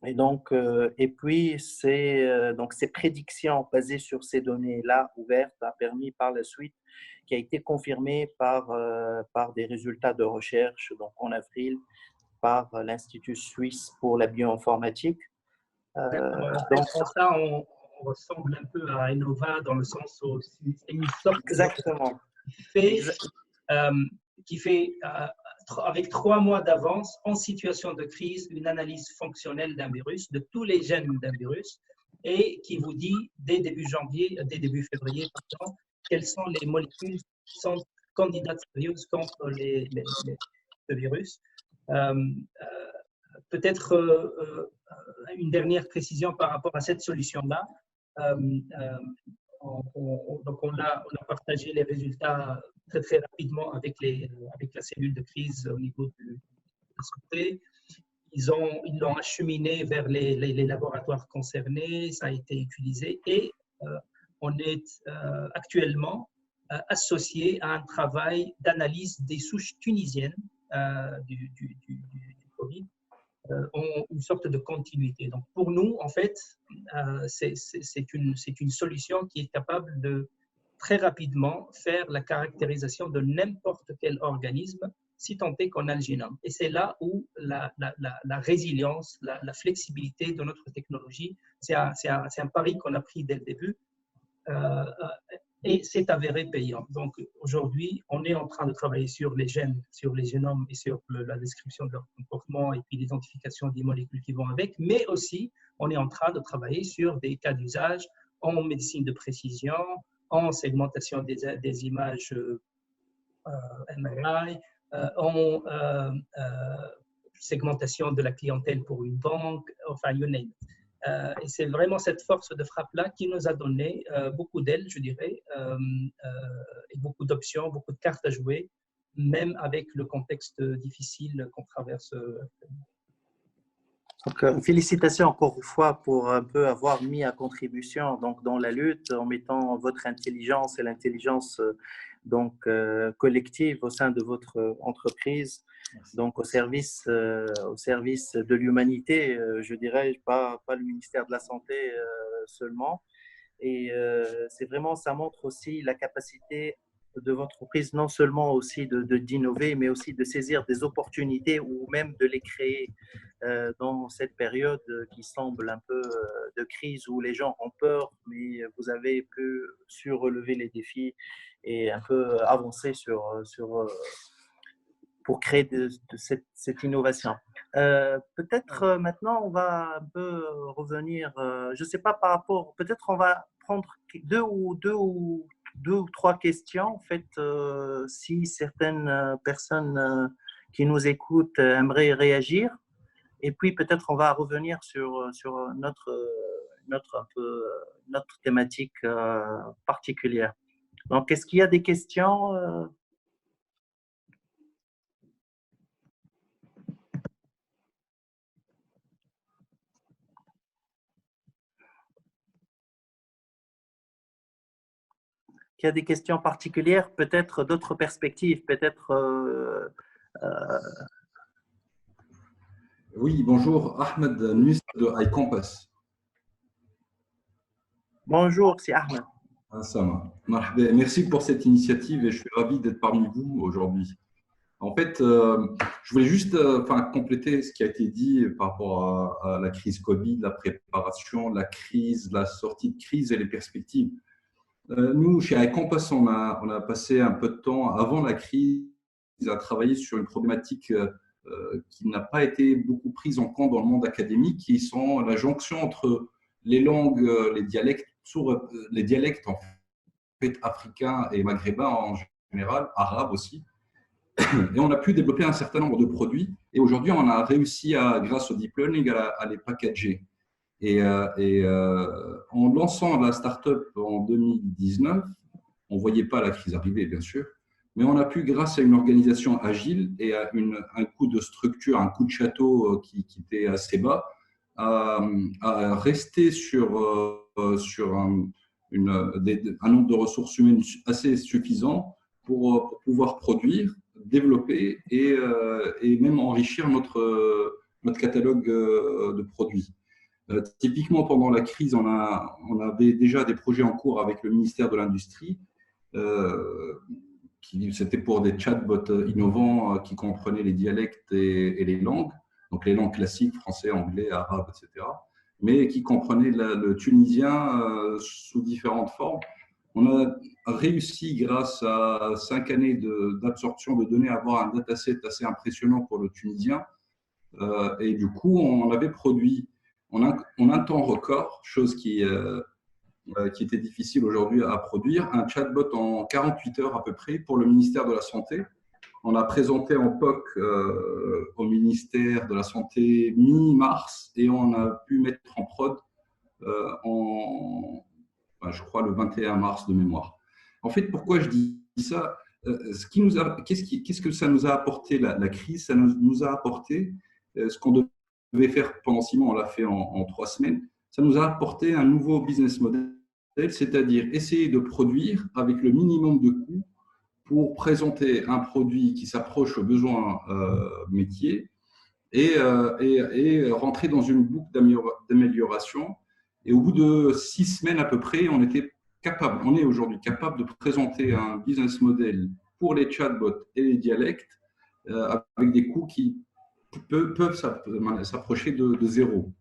Speaker 1: Et donc, et puis, donc ces prédictions basées sur ces données-là ouvertes a permis par la suite, qui a été confirmée par des résultats de recherche, donc en avril, par l'Institut suisse pour la bioinformatique.
Speaker 5: Donc, ça, on ressemble un peu à Innova dans le sens où c'est une sorte
Speaker 1: exactement.
Speaker 5: qui fait avec 3 mois d'avance, en situation de crise, une analyse fonctionnelle d'un virus, de tous les gènes d'un virus, et qui vous dit dès début février, pardon, quelles sont les molécules qui sont candidates sérieuses contre ce virus. Peut-être une dernière précision par rapport à cette solution-là. Donc, on a partagé les résultats très rapidement avec la cellule de crise au niveau de la santé. Ils l'ont acheminé vers les laboratoires concernés, ça a été utilisé et on est actuellement associé à un travail d'analyse des souches tunisiennes du Covid. Ont une sorte de continuité. Donc, pour nous, en fait, c'est une solution qui est capable de très rapidement faire la caractérisation de n'importe quel organisme, si tant est qu'on a le génome. Et c'est là où la résilience, la flexibilité de notre technologie, c'est un pari qu'on a pris dès le début. Et c'est avéré payant. Donc, aujourd'hui, on est en train de travailler sur les gènes, sur les génomes et sur la description de leur comportement et puis l'identification des molécules qui vont avec, mais aussi, on est en train de travailler sur des cas d'usage en médecine de précision, en segmentation des images MRI, en segmentation de la clientèle pour une banque, enfin, you name it. Et c'est vraiment cette force de frappe-là qui nous a donné beaucoup d'ailes, je dirais, et beaucoup d'options, beaucoup de cartes à jouer, même avec le contexte difficile qu'on traverse.
Speaker 1: Donc, félicitations encore une fois pour un peu avoir mis à contribution donc, dans la lutte en mettant votre intelligence et l'intelligence donc collective au sein de votre entreprise, donc au service de l'humanité, je dirais, pas le ministère de la Santé seulement. Et c'est vraiment, ça montre aussi la capacité de votre entreprise, non seulement aussi d'innover, mais aussi de saisir des opportunités ou même de les créer dans cette période qui semble un peu de crise où les gens ont peur, mais vous avez pu relever les défis et un peu avancer pour créer de cette innovation. Peut-être maintenant, on va un peu revenir, je ne sais pas par rapport, peut-être on va prendre deux ou trois questions, en fait, si certaines personnes qui nous écoutent aimeraient réagir. Et puis peut-être on va revenir sur notre thématique particulière. Donc, est-ce qu'il y a des questions Il y a des questions particulières, peut-être d'autres perspectives, peut-être.
Speaker 7: Oui, bonjour, Ahmed Nuis de iCompass.
Speaker 1: Bonjour, c'est Ahmed.
Speaker 7: Merci pour cette initiative et je suis ravi d'être parmi vous aujourd'hui. En fait, je voulais juste compléter ce qui a été dit par rapport à la crise Covid, la préparation, la crise, la sortie de crise et les perspectives. Nous, chez iCompass, on a passé un peu de temps avant la crise à travailler sur une problématique qui n'a pas été beaucoup prise en compte dans le monde académique, qui sont la jonction entre les langues, les dialectes en fait, africains et maghrébins en général, arabes aussi. Et on a pu développer un certain nombre de produits. Et aujourd'hui, on a réussi, grâce au deep learning, à les packager. Et en lançant la startup en 2019, on ne voyait pas la crise arriver, bien sûr, mais on a pu, grâce à une organisation agile et à un coût de structure, un coût de château qui était assez bas, à rester sur un nombre de ressources humaines assez suffisant pour pouvoir produire, développer et même enrichir notre catalogue de produits. Typiquement, pendant la crise, on avait déjà des projets en cours avec le ministère de l'Industrie. C'était pour des chatbots innovants qui comprenaient les dialectes et les langues, donc les langues classiques, français, anglais, arabe, etc., mais qui comprenaient le tunisien sous différentes formes. On a réussi, grâce à 5 années d'absorption de données, à avoir un dataset assez impressionnant pour le tunisien. Et du coup, on avait produit en un temps record, chose qui était difficile aujourd'hui à produire, un chatbot en 48 heures à peu près pour le ministère de la Santé. On a présenté en POC au ministère de la Santé mi-mars et on a pu mettre en prod je crois, le 21 mars de mémoire. En fait, pourquoi je dis ça? Qu'est-ce que ça nous a apporté la crise? Ça nous a apporté ce qu'on devait faire pendant 6 mois, on l'a fait en 3 semaines. Ça nous a apporté un nouveau business model, c'est-à-dire essayer de produire avec le minimum de coûts pour présenter un produit qui s'approche aux besoins métiers et rentrer dans une boucle d'amélioration. Et au bout de 6 semaines à peu près, on est aujourd'hui capable de présenter un business model pour les chatbots et les dialectes avec des coûts qui peuvent s'approcher de zéro.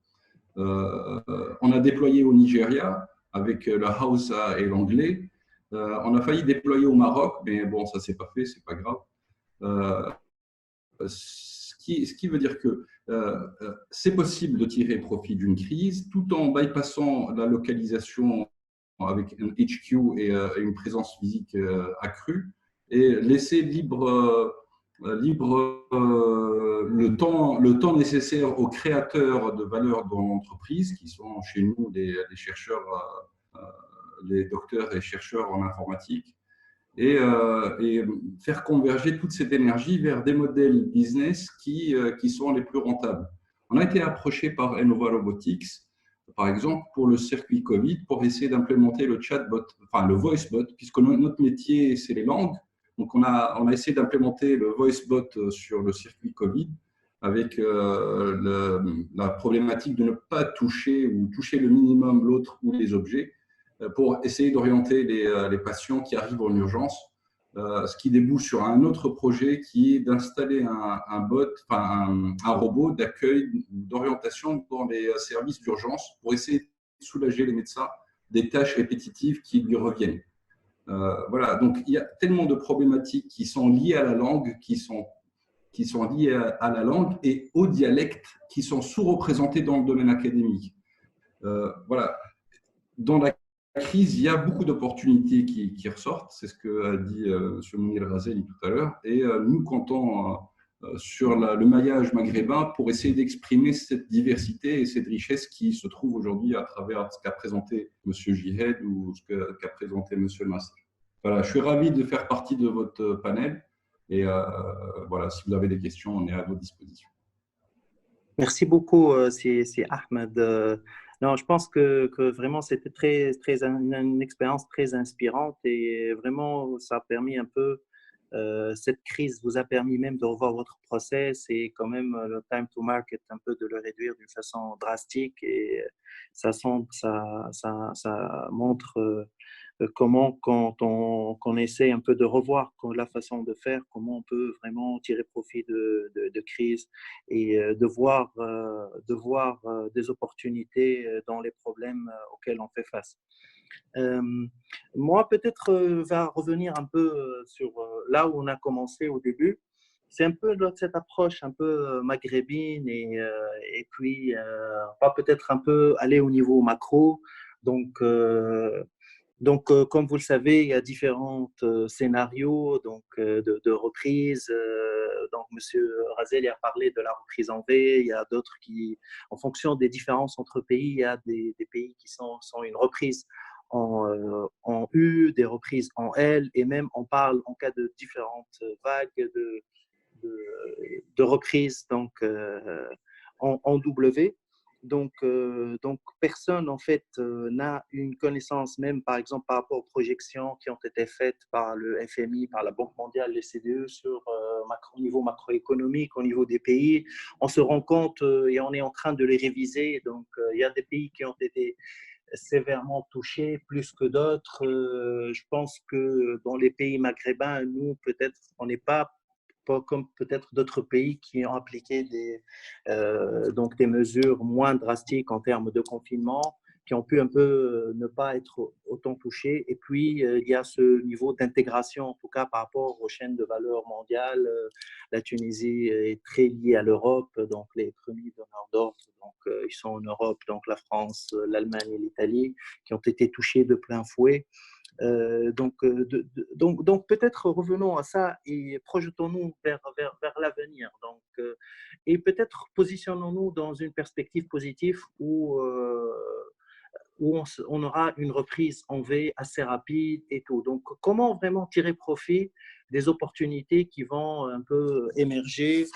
Speaker 7: On a déployé au Nigeria avec le Hausa et l'anglais. On a failli déployer au Maroc, mais bon, ça ne s'est pas fait, ce n'est pas grave. Ce qui veut dire que c'est possible de tirer profit d'une crise tout en bypassant la localisation avec un HQ et une présence physique accrue et laisser libre le temps nécessaire aux créateurs de valeur dans l'entreprise, qui sont chez nous les chercheurs, les docteurs et chercheurs en informatique, et faire converger toute cette énergie vers des modèles business qui sont les plus rentables. On a été approché par Innova Robotics par exemple, pour le circuit Covid, pour essayer d'implémenter le chatbot, enfin le voicebot, puisque notre métier, c'est les langues. Donc, on a essayé d'implémenter le voicebot sur le circuit Covid avec la problématique de ne pas toucher ou toucher le minimum l'autre ou les objets pour essayer d'orienter les patients qui arrivent en urgence. Ce qui débouche sur un autre projet qui est d'installer un bot, enfin un robot d'accueil, d'orientation dans les services d'urgence pour essayer de soulager les médecins des tâches répétitives qui lui reviennent. Voilà, donc il y a tellement de problématiques qui sont liées à la langue, qui sont liées à la langue et aux dialectes qui sont sous-représentés dans le domaine académique. Voilà, dans la crise, il y a beaucoup d'opportunités qui ressortent, c'est ce que a dit M. Mounir Razeli tout à l'heure, et nous comptons sur le maillage maghrébin pour essayer d'exprimer cette diversité et cette richesse qui se trouve aujourd'hui à travers ce qu'a présenté M. Jihed ou ce qu'a présenté M. Master. Voilà, je suis ravi de faire partie de votre panel et voilà, si vous avez des questions, on est à votre disposition.
Speaker 1: Merci beaucoup, c'est Ahmed. Non, je pense que vraiment c'était une expérience très inspirante et vraiment ça a permis un peu, cette crise vous a permis même de revoir votre process et quand même le time to market un peu de le réduire d'une façon drastique et ça montre comment quand on essaie un peu de revoir la façon de faire, comment on peut vraiment tirer profit de crise et de voir des opportunités dans les problèmes auxquels on fait face. Moi, peut-être, va revenir un peu sur là où on a commencé au début. C'est un peu cette approche un peu maghrébine et puis on va peut-être un peu aller au niveau macro. Donc, comme vous le savez, il y a différents scénarios de reprise. Donc, M. Razeli a parlé de la reprise en V. Il y a d'autres qui, en fonction des différences entre pays, il y a des pays qui sont une reprise en U, des reprises en L, et même on parle en cas de différentes vagues de reprises donc, en W. Donc, personne en fait n'a une connaissance même par exemple par rapport aux projections qui ont été faites par le FMI, par la Banque mondiale, les CDE sur au niveau macroéconomique, au niveau des pays. On se rend compte et on est en train de les réviser. Donc, il y a des pays qui ont été sévèrement touchés plus que d'autres. Je pense que dans les pays maghrébins, nous peut-être on n'est pas comme peut-être d'autres pays qui ont appliqué donc des mesures moins drastiques en termes de confinement, qui ont pu un peu ne pas être autant touchés. Et puis, il y a ce niveau d'intégration, en tout cas par rapport aux chaînes de valeur mondiales. La Tunisie est très liée à l'Europe, donc les premiers donneurs d'ordre, donc, ils sont en Europe, donc la France, l'Allemagne et l'Italie, qui ont été touchés de plein fouet. Donc peut-être revenons à ça et projetons-nous vers l'avenir. Donc, et peut-être positionnons-nous dans une perspective positive où on aura une reprise en V assez rapide et tout. Donc, comment vraiment tirer profit des opportunités qui vont un peu émerger,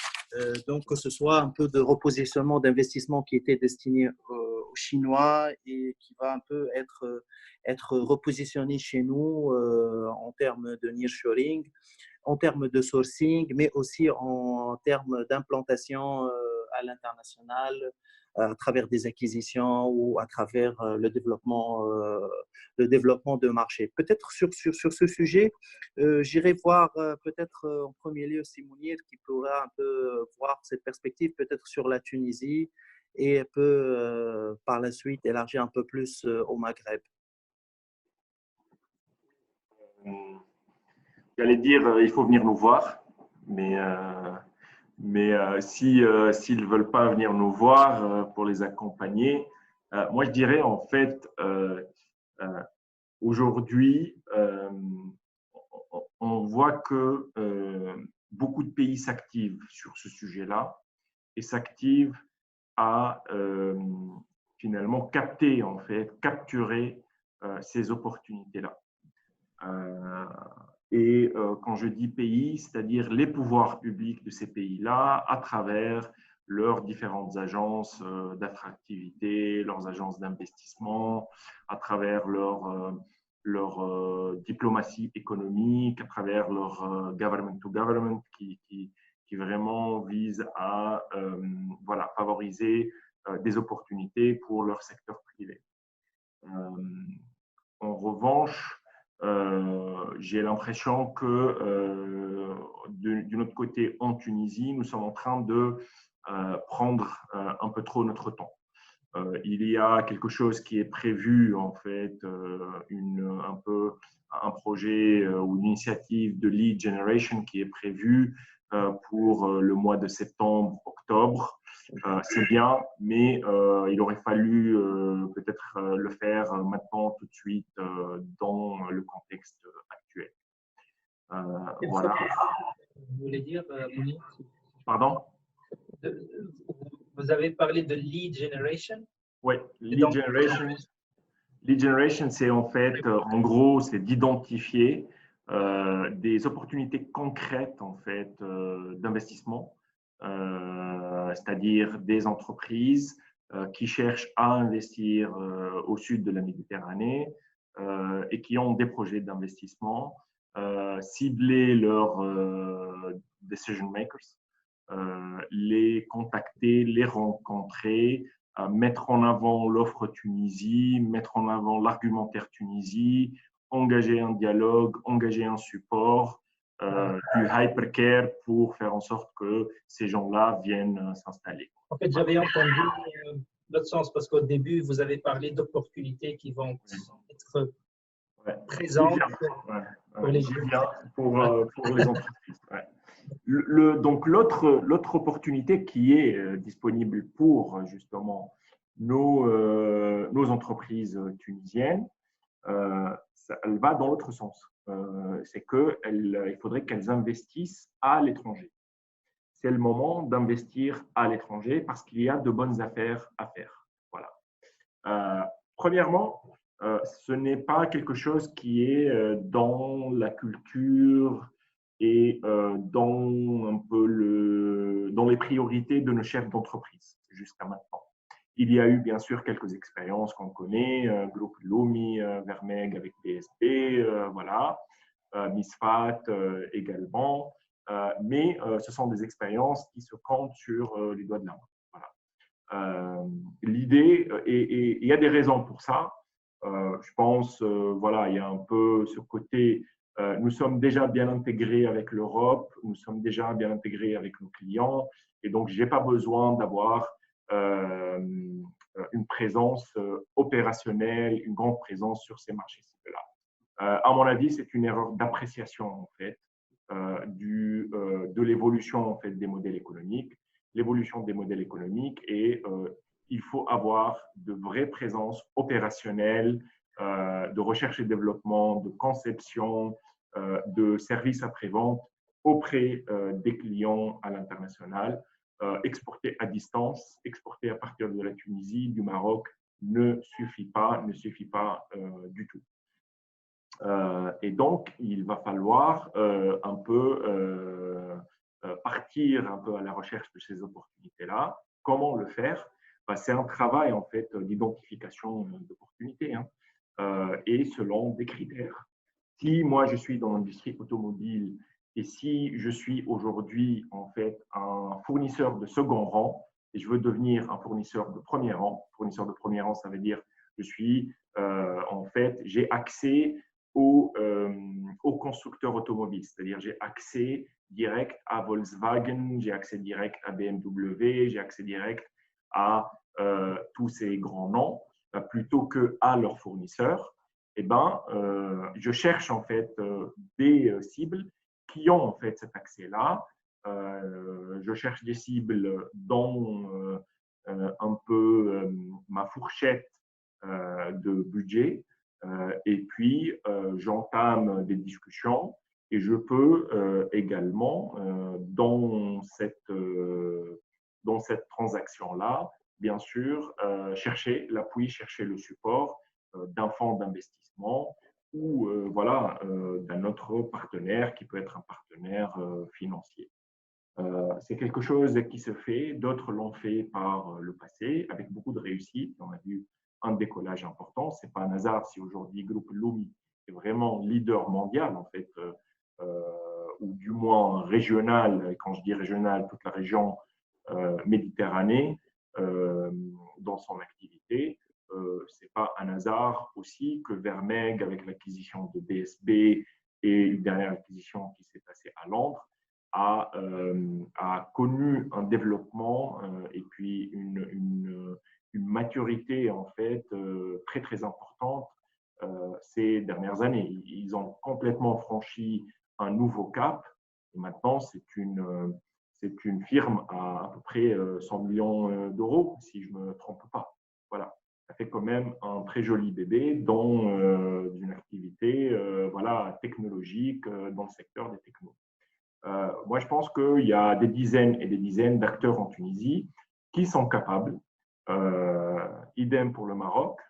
Speaker 1: donc que ce soit un peu de repositionnement d'investissement qui était destiné aux Chinois et qui va un peu être repositionné chez nous en termes de nearshoring, en termes de sourcing, mais aussi en termes d'implantation à l'international, à travers des acquisitions ou à travers le développement de marché. Peut-être sur ce sujet, j'irai voir peut-être en premier lieu Simounir qui pourra un peu voir cette perspective peut-être sur la Tunisie et peut par la suite élargir un peu plus au Maghreb.
Speaker 2: J'allais dire, il faut venir nous voir, mais s'ils ne veulent pas venir nous voir pour les accompagner, moi je dirais en fait, aujourd'hui, on voit que beaucoup de pays s'activent sur ce sujet-là et s'activent à finalement capter, en fait, capturer ces opportunités-là. Et quand je dis pays, c'est-à-dire les pouvoirs publics de ces pays-là, à travers leurs différentes agences d'attractivité, leurs agences d'investissement, à travers leur diplomatie économique, à travers leur government to government qui vraiment vise à voilà, favoriser des opportunités pour leur secteur privé. En revanche, j'ai l'impression que d'un autre côté, en Tunisie, nous sommes en train de prendre un peu trop notre temps. Il y a quelque chose qui est prévu, en fait, un projet ou une initiative de lead generation qui est prévu pour le mois de septembre, octobre. C'est bien, mais il aurait fallu peut-être le faire maintenant, tout de suite, dans le contexte actuel. Voilà.
Speaker 5: Vous voulez dire, Mouni?
Speaker 2: Pardon?
Speaker 5: Vous avez parlé de lead generation?
Speaker 2: Oui, lead generation. Lead generation, c'est en fait, en gros, c'est d'identifier des opportunités concrètes en fait d'investissement, c'est-à-dire des entreprises qui cherchent à investir au sud de la Méditerranée et qui ont des projets d'investissement, cibler leurs decision makers, les contacter, les rencontrer, mettre en avant l'offre Tunisie, mettre en avant l'argumentaire Tunisie, engager un dialogue, engager un support, du hypercare pour faire en sorte que ces gens-là viennent s'installer.
Speaker 5: En fait, j'avais entendu l'autre sens parce qu'au début, vous avez parlé d'opportunités qui vont être présentes
Speaker 2: pour les entreprises. Donc, l'autre opportunité qui est disponible pour justement nos entreprises tunisiennes, elle va dans l'autre sens. C'est qu'il faudrait qu'elles investissent à l'étranger. C'est le moment d'investir à l'étranger parce qu'il y a de bonnes affaires à faire. Voilà. Premièrement, ce n'est pas quelque chose qui est dans la culture et dans les priorités de nos chefs d'entreprise jusqu'à maintenant. Il y a eu bien sûr quelques expériences qu'on connaît, Groupe Lumi, Vermeg avec PSP, voilà, Misfat également, mais ce sont des expériences qui se comptent sur les doigts de la main. Voilà. L'idée, et il y a des raisons pour ça, je pense, voilà, il y a un peu ce côté, nous sommes déjà bien intégrés avec l'Europe, nous sommes déjà bien intégrés avec nos clients, et donc je n'ai pas besoin d'avoir une présence opérationnelle, une grande présence sur ces marchés cibles-là. À mon avis, c'est une erreur d'appréciation en fait de l'évolution en fait des modèles économiques. L'évolution des modèles économiques et il faut avoir de vraies présences opérationnelles, de recherche et développement, de conception, de services après-vente auprès des clients à l'international. Exporter à distance, exporter à partir de la Tunisie, du Maroc, ne suffit pas du tout. Et donc, il va falloir un peu partir un peu à la recherche de ces opportunités-là. Comment le faire? C'est un travail en fait d'identification d'opportunités et selon des critères. Si moi je suis dans l'industrie automobile et si je suis aujourd'hui en fait un fournisseur de second rang et je veux devenir un fournisseur de premier rang, ça veut dire je suis en fait j'ai accès aux constructeurs automobiles, c'est-à-dire j'ai accès direct à Volkswagen, j'ai accès direct à BMW, j'ai accès direct à tous ces grands noms, plutôt qu'à leurs fournisseurs. Eh ben, je cherche en fait des cibles qui ont en fait cet accès-là. Je cherche des cibles dont un peu ma fourchette de budget. Et puis, j'entame des discussions et je peux également, dans cette transaction-là, bien sûr, chercher l'appui, chercher le support d'un fonds d'investissement ou voilà, d'un autre partenaire qui peut être un partenaire financier. C'est quelque chose qui se fait, d'autres l'ont fait par le passé avec beaucoup de réussite. On a vu un décollage important. Ce n'est pas un hasard si aujourd'hui Groupe Lumi est vraiment leader mondial en fait, ou du moins régional. Et quand je dis régional, toute la région Méditerranée dans son activité. Ce n'est pas un hasard aussi que Vermeg, avec l'acquisition de BSB et une dernière acquisition qui s'est passée à Londres, a connu un développement et puis une maturité en fait très très importante ces dernières années. Ils ont complètement franchi un nouveau cap et maintenant c'est une firme à peu près 100 millions d'euros, si je ne me trompe pas. Voilà, ça fait quand même un très joli bébé dans une activité voilà, technologique dans le secteur des technos. Moi, je pense qu'il y a des dizaines et des dizaines d'acteurs en Tunisie qui sont capables, idem pour le Maroc,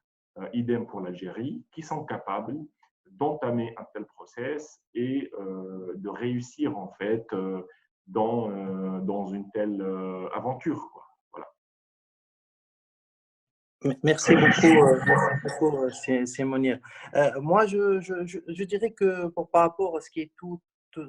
Speaker 2: idem pour l'Algérie, qui sont capables d'entamer un tel process et de réussir en fait dans une telle aventure, quoi. Voilà.
Speaker 1: Merci beaucoup, c'est Mounir. Moi, je dirais que par rapport à ce qui est tout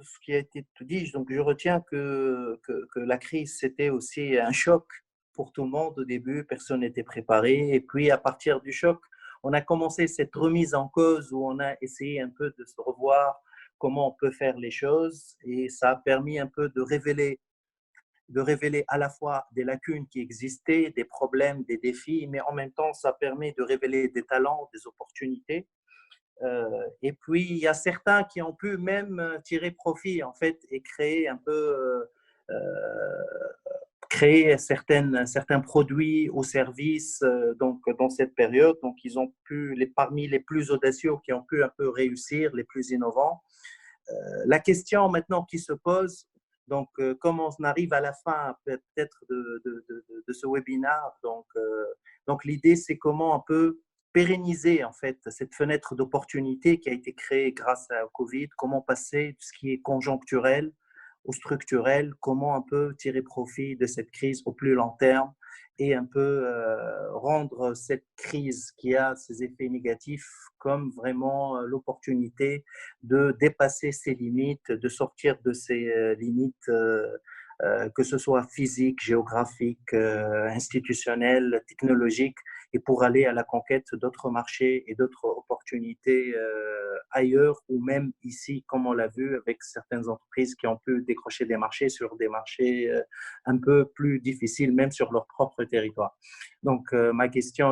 Speaker 1: ce qui a été tout dit, donc je retiens que la crise, c'était aussi un choc pour tout le monde au début, personne n'était préparé. Et puis, à partir du choc, on a commencé cette remise en cause où on a essayé un peu de se revoir comment on peut faire les choses. Et ça a permis un peu de révéler à la fois des lacunes qui existaient, des problèmes, des défis, mais en même temps, ça permet de révéler des talents, des opportunités. Et puis, il y a certains qui ont pu même tirer profit, en fait, et créer un peu, créer certains produits ou services donc, dans cette période. Donc, ils ont pu, parmi les plus audacieux qui ont pu un peu réussir, les plus innovants. La question maintenant qui se pose, donc, comme on arrive à la fin peut-être de ce webinaire, donc l'idée, c'est comment on peut pérenniser en fait cette fenêtre d'opportunité qui a été créée grâce au Covid, comment passer de ce qui est conjoncturel au structurel, comment on peut tirer profit de cette crise au plus long terme et un peu rendre cette crise qui a ses effets négatifs comme vraiment l'opportunité de dépasser ses limites, de sortir de ses limites, que ce soit physiques, géographiques, institutionnelles, technologiques, et pour aller à la conquête d'autres marchés et d'autres opportunités ailleurs ou même ici, comme on l'a vu avec certaines entreprises qui ont pu décrocher des marchés sur des marchés un peu plus difficiles, même sur leur propre territoire. Donc, ma question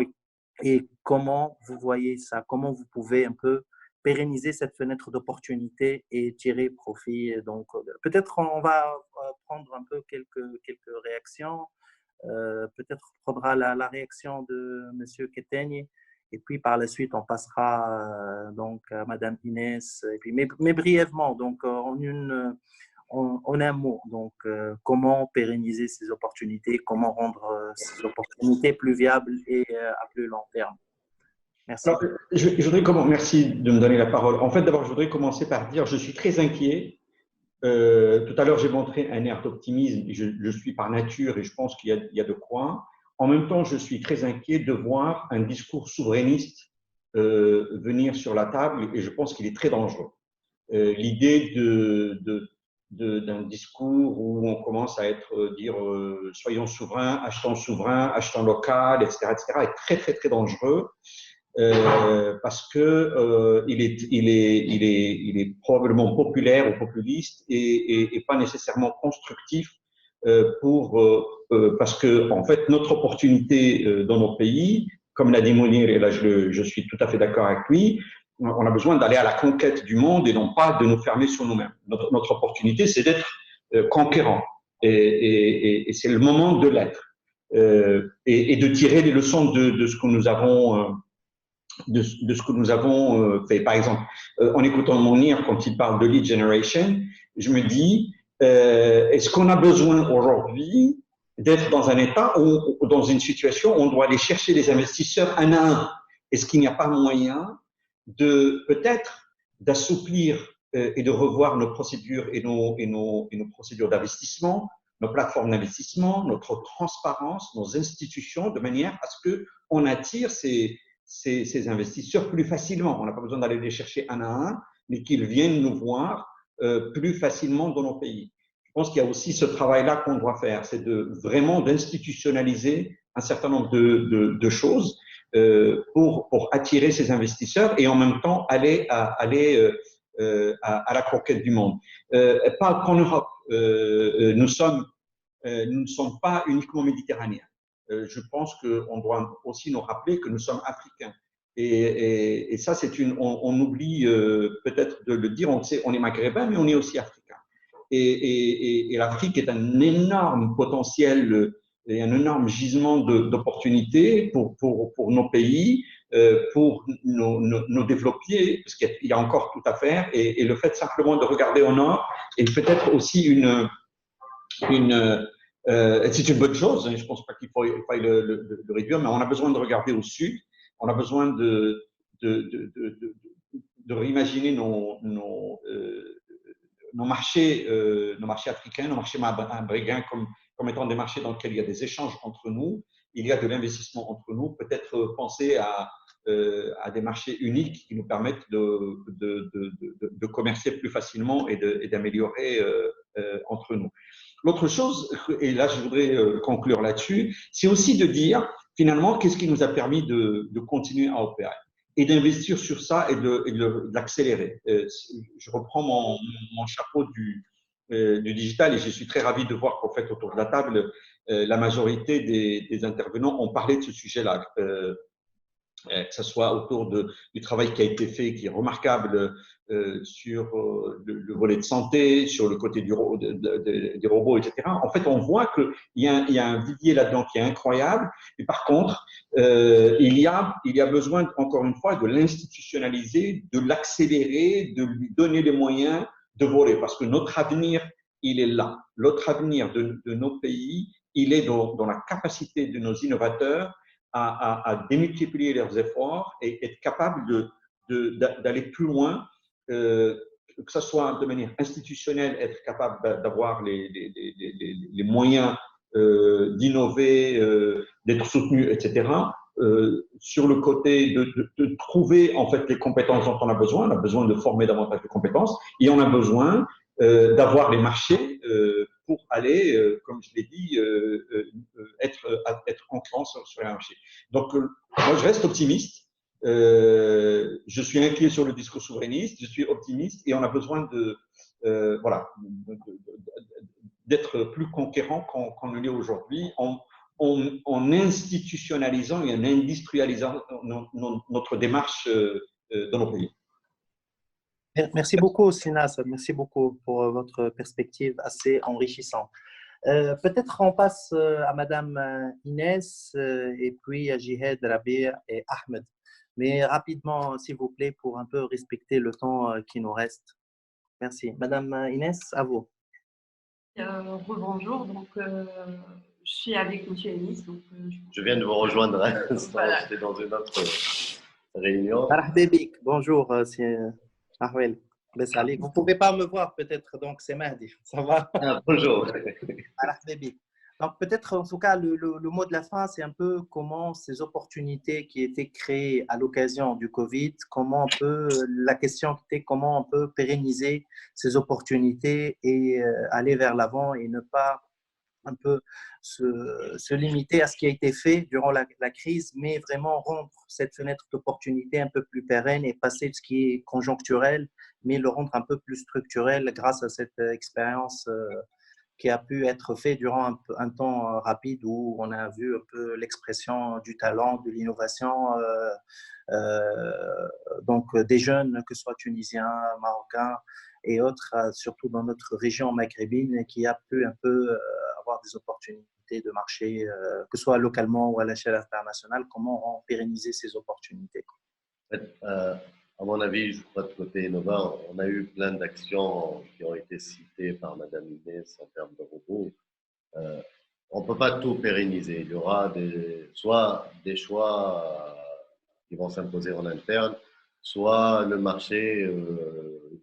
Speaker 1: est comment vous voyez ça? Comment vous pouvez un peu pérenniser cette fenêtre d'opportunité et tirer profit? Donc, peut-être on va prendre un peu quelques réactions. Peut-être prendra la réaction de M. Ketegne et puis par la suite on passera donc à Mme Inès et puis, mais brièvement donc en un mot, donc comment pérenniser ces opportunités, comment rendre ces opportunités plus viables et à plus long terme. Merci.
Speaker 3: Alors, merci de me donner la parole. En fait, d'abord, je voudrais commencer par dire je suis très inquiet. Tout à l'heure, j'ai montré un air d'optimisme. Je suis par nature et je pense qu'il y a de quoi. En même temps, je suis très inquiet de voir un discours souverainiste venir sur la table et je pense qu'il est très dangereux. L'idée d'un discours où on commence à dire soyons souverains, achetons local, etc., est très, très, très dangereux. Parce que il est probablement populaire ou populiste et pas nécessairement constructif parce que en fait notre opportunité dans nos pays, comme l'a dit Mounir, et là je suis tout à fait d'accord avec lui, on a besoin d'aller à la conquête du monde et non pas de nous fermer sur nous-mêmes. Notre opportunité, c'est d'être conquérant et c'est le moment de l'être et de tirer les leçons de ce que nous avons de ce que nous avons fait. Par exemple, en écoutant Mounir quand il parle de lead generation, je me dis, est-ce qu'on a besoin aujourd'hui d'être dans un état ou dans une situation où on doit aller chercher des investisseurs un à un? Est-ce qu'il n'y a pas moyen de peut-être d'assouplir et de revoir nos procédures et nos procédures d'investissement, nos plateformes d'investissement, notre transparence, nos institutions, de manière à ce qu'on attire ces investisseurs plus facilement. On n'a pas besoin d'aller les chercher un à un, mais qu'ils viennent nous voir plus facilement dans nos pays. Je pense qu'il y a aussi ce travail-là qu'on doit faire, c'est vraiment d'institutionnaliser un certain nombre de choses pour attirer ces investisseurs et en même temps aller à la conquête du monde. Pas qu'en Europe, nous ne sommes pas uniquement méditerranéens. Je pense qu'on doit aussi nous rappeler que nous sommes africains. Et ça, on oublie peut-être de le dire, on est maghrébin, mais on est aussi africain. Et l'Afrique est un énorme potentiel et un énorme gisement d'opportunités pour nos pays, pour nos développer, parce qu'il y a encore tout à faire. Et le fait simplement de regarder au nord est peut-être aussi c'est une bonne chose. Je ne pense pas qu'il faille le réduire, mais on a besoin de regarder au sud. On a besoin de réimaginer nos marchés africains, nos marchés maghrébins comme étant des marchés dans lesquels il y a des échanges entre nous, il y a de l'investissement entre nous, peut-être penser à des marchés uniques qui nous permettent de commercer plus facilement et d'améliorer entre nous. L'autre chose, et là je voudrais conclure là-dessus, c'est aussi de dire finalement qu'est-ce qui nous a permis de continuer à opérer et d'investir sur ça et de l'accélérer. Je reprends mon chapeau du digital et je suis très ravi de voir qu'en fait autour de la table, la majorité des intervenants ont parlé de ce sujet-là. Que ce soit autour du travail qui a été fait, qui est remarquable sur le volet de santé, sur le côté des robots, etc. En fait, on voit qu'il y a un vivier là-dedans qui est incroyable. Et par contre, il y a besoin, encore une fois, de l'institutionnaliser, de l'accélérer, de lui donner les moyens de voler. Parce que notre avenir, il est là. Notre avenir de nos pays, il est dans la capacité de nos innovateurs à démultiplier leurs efforts et être capable d'aller plus loin, que ce soit de manière institutionnelle, être capable d'avoir les moyens d'innover, d'être soutenu, etc. Sur le côté de trouver en fait les compétences dont on a besoin de former davantage de compétences et on a besoin d'avoir les marchés pour aller, comme je l'ai dit, être concurrent sur les marchés. Donc, moi, je reste optimiste. Je suis inquiet sur le discours souverainiste, je suis optimiste et on a besoin d'être plus conquérant qu'on ne l'est aujourd'hui en institutionnalisant et en industrialisant notre démarche dans nos pays.
Speaker 1: Merci beaucoup, Sinas. Merci beaucoup pour votre perspective assez enrichissante. Peut-être on passe à Madame Inès et puis à Jihad, Rabi et Ahmed. Mais rapidement, s'il vous plaît, pour un peu respecter le temps qui nous reste. Merci. Madame Inès, à vous.
Speaker 4: Rebonjour. Donc, je suis avec M. Inès.
Speaker 8: Je viens de vous rejoindre. Voilà. J'étais dans une autre réunion.
Speaker 1: Bonjour, c'est Ahmed. Vous ne pouvez pas me voir peut-être, donc c'est Mahdi. Ça va?
Speaker 8: Bonjour.
Speaker 1: Donc peut-être en tout cas le mot de la fin, c'est un peu comment ces opportunités qui étaient créées à l'occasion du Covid, la question était comment on peut pérenniser ces opportunités et aller vers l'avant et ne pas un peu se limiter à ce qui a été fait durant la crise, mais vraiment rendre cette fenêtre d'opportunité un peu plus pérenne et passer de ce qui est conjoncturel, mais le rendre un peu plus structurel grâce à cette expérience qui a pu être faite durant un temps rapide où on a vu un peu l'expression du talent, de l'innovation, donc des jeunes, que ce soit tunisiens, marocains et autres, surtout dans notre région maghrébine, qui a pu un peu avoir des opportunités de marché, que ce soit localement ou à l'échelle internationale. Comment pérenniser ces opportunités?
Speaker 8: À mon avis, je crois de côté Innova, on a eu plein d'actions qui ont été citées par Madame Inès en termes de robots. On ne peut pas tout pérenniser. Il y aura soit des choix qui vont s'imposer en interne, soit le marché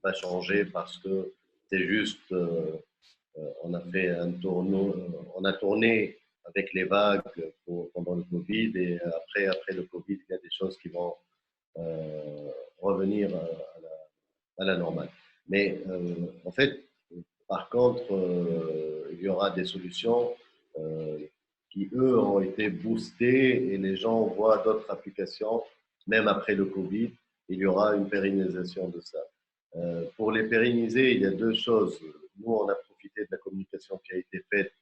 Speaker 8: pas changer parce que c'est juste, on a fait un tournoi, on a tourné avec les vagues pendant le Covid et après le Covid, il y a des choses qui vont revenir à la normale. Mais en fait, par contre, il y aura des solutions qui, eux, ont été boostées et les gens voient d'autres applications, même après le Covid. Il y aura une pérennisation de ça. Pour les pérenniser, il y a deux choses. Nous, on a profité de la communication qui a été faite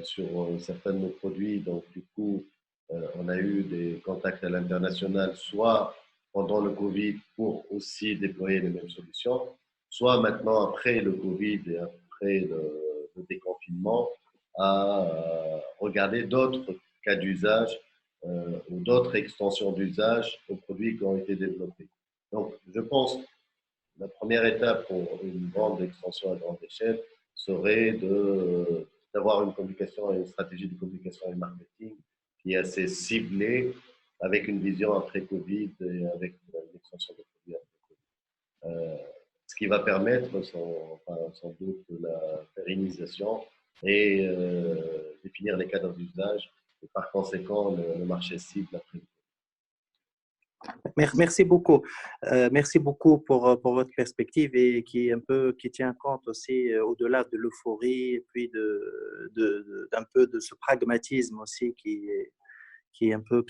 Speaker 8: sur certains de nos produits. Donc, du coup, on a eu des contacts à l'international, soit pendant le Covid pour aussi déployer les mêmes solutions, soit maintenant après le Covid et après le déconfinement, à regarder d'autres cas d'usage ou d'autres extensions d'usage aux produits qui ont été développés. Donc, je pense que la première étape pour une grande extension à grande échelle serait d'avoir une communication et une stratégie de communication et marketing qui est assez ciblée avec une vision après Covid et avec l'extension de produits après Covid. Ce qui va permettre sans doute la pérennisation et définir les cadres d'usage et par conséquent le marché cible après.
Speaker 1: Merci beaucoup. Merci beaucoup pour votre perspective et qui tient compte aussi au-delà de l'euphorie et puis d'un peu de ce pragmatisme aussi qui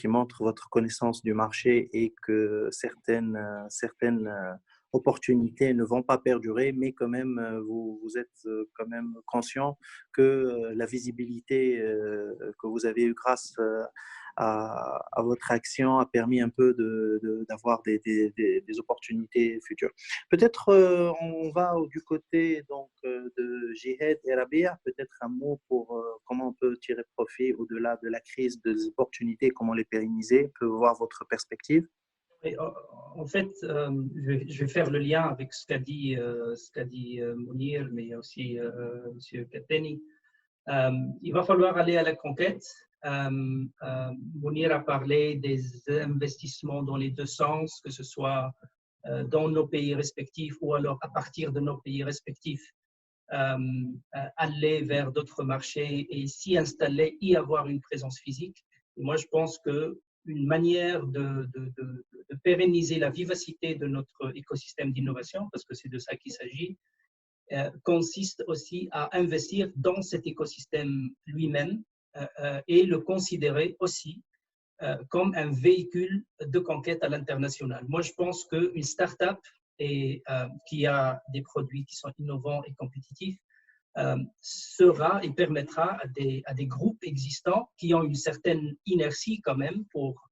Speaker 1: montre votre connaissance du marché et que certaines opportunités ne vont pas perdurer, mais quand même, vous êtes quand même conscient que la visibilité que vous avez eue grâce à votre action a permis un peu d'avoir des opportunités futures. Peut-être on va du côté donc, de Jihad et Rabia, peut-être un mot pour comment on peut tirer profit au-delà de la crise des opportunités, comment les pérenniser, on peut voir votre perspective.
Speaker 5: En fait, je vais faire le lien avec ce qu'a dit Mounir, mais aussi M. Kateni. Il va falloir aller à la conquête. Mounir a parlé des investissements dans les deux sens, que ce soit dans nos pays respectifs ou alors à partir de nos pays respectifs, aller vers d'autres marchés et s'y installer, y avoir une présence physique. Et moi, je pense qu'une manière de pérenniser la vivacité de notre écosystème d'innovation, parce que c'est de ça qu'il s'agit, consiste aussi à investir dans cet écosystème lui-même et le considérer aussi comme un véhicule de conquête à l'international. Moi, je pense qu'une start-up qui a des produits qui sont innovants et compétitifs sera et permettra à des groupes existants qui ont une certaine inertie quand même pour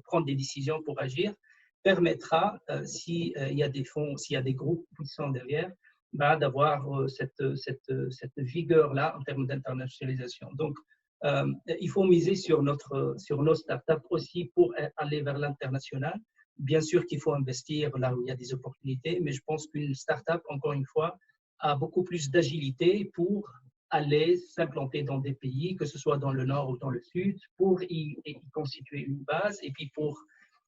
Speaker 5: prendre des décisions, pour agir, permettra, s'il y a des fonds, s'il y a des groupes puissants derrière, d'avoir cette vigueur-là en termes d'internationalisation. Donc, il faut miser sur nos startups aussi pour aller vers l'international. Bien sûr qu'il faut investir là où il y a des opportunités, mais je pense qu'une startup, encore une fois, a beaucoup plus d'agilité pour aller s'implanter dans des pays, que ce soit dans le nord ou dans le sud, pour y constituer une base. Et puis,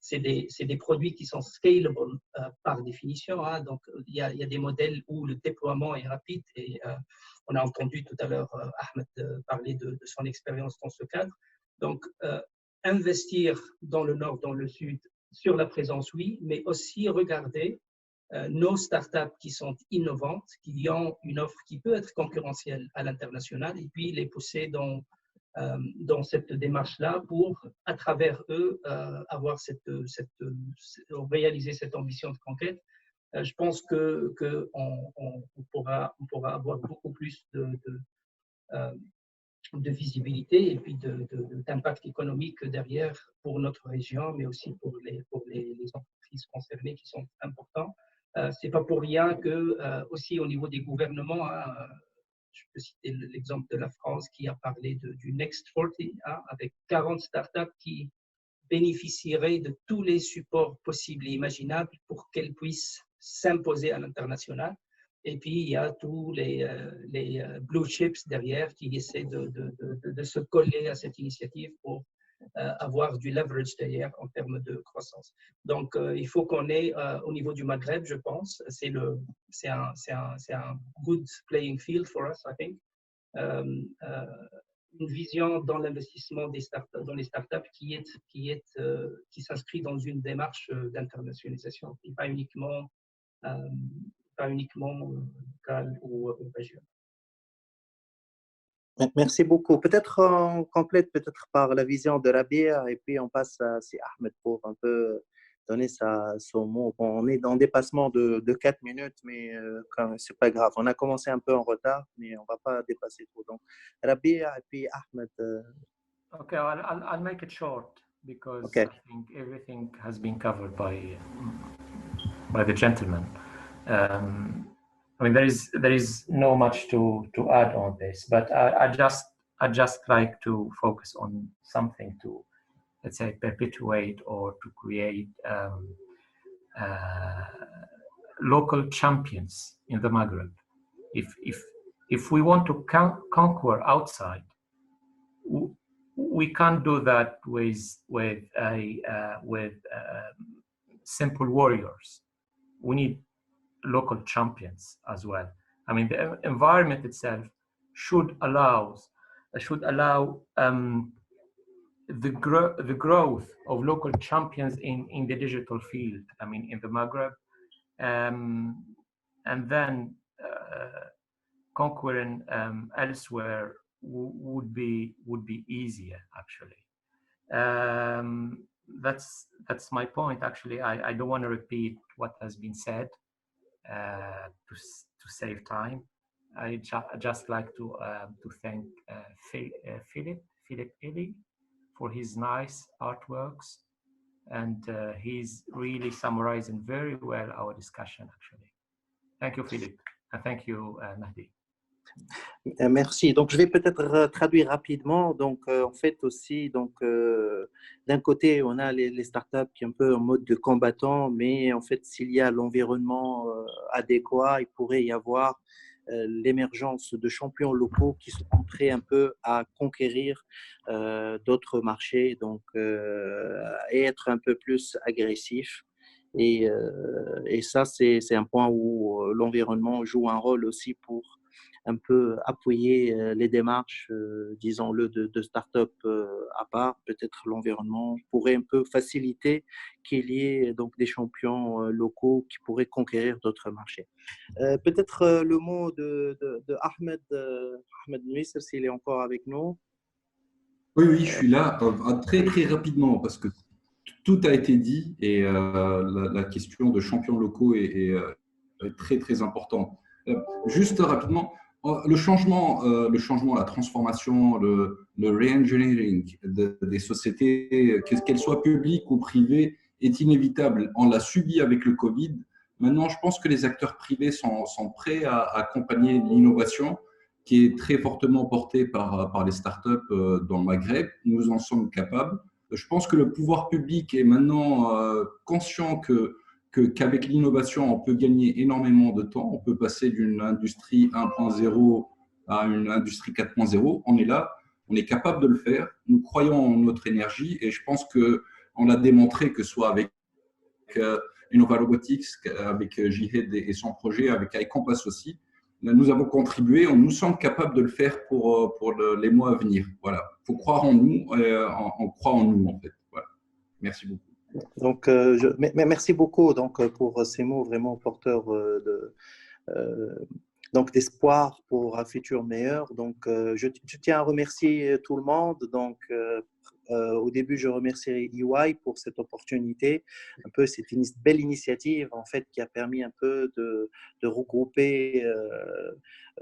Speaker 5: c'est des produits qui sont scalable par définition. Donc, il y a des modèles où le déploiement est rapide et on a entendu tout à l'heure Ahmed parler de son expérience dans ce cadre. Donc, investir dans le nord, dans le sud, sur la présence, oui, mais aussi regarder nos startups qui sont innovantes, qui ont une offre qui peut être concurrentielle à l'international et puis les pousser dans cette démarche-là pour, à travers eux, réaliser cette ambition de conquête. Je pense qu'on pourra avoir beaucoup plus de visibilité et puis d'impact économique derrière pour notre région, mais aussi pour les entreprises concernées qui sont importantes. C'est pas pour rien que aussi au niveau des gouvernements, je peux citer l'exemple de la France qui a parlé du Next 40 avec 40 startups qui bénéficieraient de tous les supports possibles et imaginables pour qu'elles puissent s'imposer à l'international. Et puis, il y a tous les blue chips derrière qui essaient de se coller à cette initiative pour avoir du leverage derrière en termes de croissance. Donc, il faut qu'on ait, au niveau du Maghreb, je pense, c'est un good playing field for us, I think. Une vision dans l'investissement dans les startups qui s'inscrit dans une démarche d'internationalisation, et pas uniquement locale ou régionale.
Speaker 1: Merci beaucoup. Peut-être on complète peut-être par la vision de Rabia et puis on passe à si Ahmed pour un peu donner son mot. Bon, on est dans un dépassement de 4 minutes, mais c'est pas grave. On a commencé un peu en retard, mais on va pas dépasser trop. Donc, Rabia et puis Ahmed.
Speaker 6: Okay, I'll make it short because
Speaker 1: Okay.
Speaker 6: I think everything has been covered by the gentleman. I mean, there is no much to add on this, but I just like to focus on something to, let's say, perpetuate or to create local champions in the Maghreb. If we want to conquer outside, we can't do that with simple warriors. We need local champions as well. I mean, the environment itself should allow the growth of local champions in the digital field. I mean, in the Maghreb, and then conquering elsewhere would be easier actually. That's my point actually. I don't want to repeat what has been said to save time. I just like to thank Philip Illy for his nice artworks, and he's really summarizing very well our discussion actually. Thank you, Philip, and thank you, Mahdi.
Speaker 1: Merci. Donc, je vais peut-être traduire rapidement. Donc, en fait aussi, donc, d'un côté, on a les startups qui sont un peu en mode de combattant, mais en fait, s'il y a l'environnement adéquat, il pourrait y avoir l'émergence de champions locaux qui sont prêts un peu à conquérir d'autres marchés, donc, et être un peu plus agressifs. Et ça, c'est un point où l'environnement joue un rôle aussi pour un peu appuyer les démarches, disons-le, de start-up à part. Peut-être l'environnement pourrait un peu faciliter qu'il y ait donc des champions locaux qui pourraient conquérir d'autres marchés. Peut-être le mot de Ahmed, Ahmed Nisser, s'il est encore avec nous.
Speaker 7: Oui, je suis là. Très, très rapidement, parce que tout a été dit et la question de champions locaux est très, très importante. Juste rapidement, le changement, la transformation, le re-engineering des sociétés, qu'elles soient publiques ou privées, est inévitable. On l'a subi avec le Covid. Maintenant, je pense que les acteurs privés sont prêts à accompagner l'innovation qui est très fortement portée par les startups dans le Maghreb. Nous en sommes capables. Je pense que le pouvoir public est maintenant conscient qu'avec l'innovation, on peut gagner énormément de temps. On peut passer d'une industrie 1.0 à une industrie 4.0. On est là, on est capable de le faire. Nous croyons en notre énergie et je pense qu'on l'a démontré, que ce soit avec Innova Robotics, avec Jihad et son projet, avec iCompass aussi. Nous avons contribué, nous sommes capables de le faire pour les mois à venir. Voilà. Il faut croire en nous, on croit en nous en fait. Voilà. Merci beaucoup.
Speaker 1: Donc, merci beaucoup donc, pour ces mots vraiment porteurs donc d'espoir pour un futur meilleur. Donc, je tiens à remercier tout le monde. Donc, au début, je remercierai EY pour cette opportunité. Un peu, c'est une belle initiative en fait qui a permis un peu de regrouper,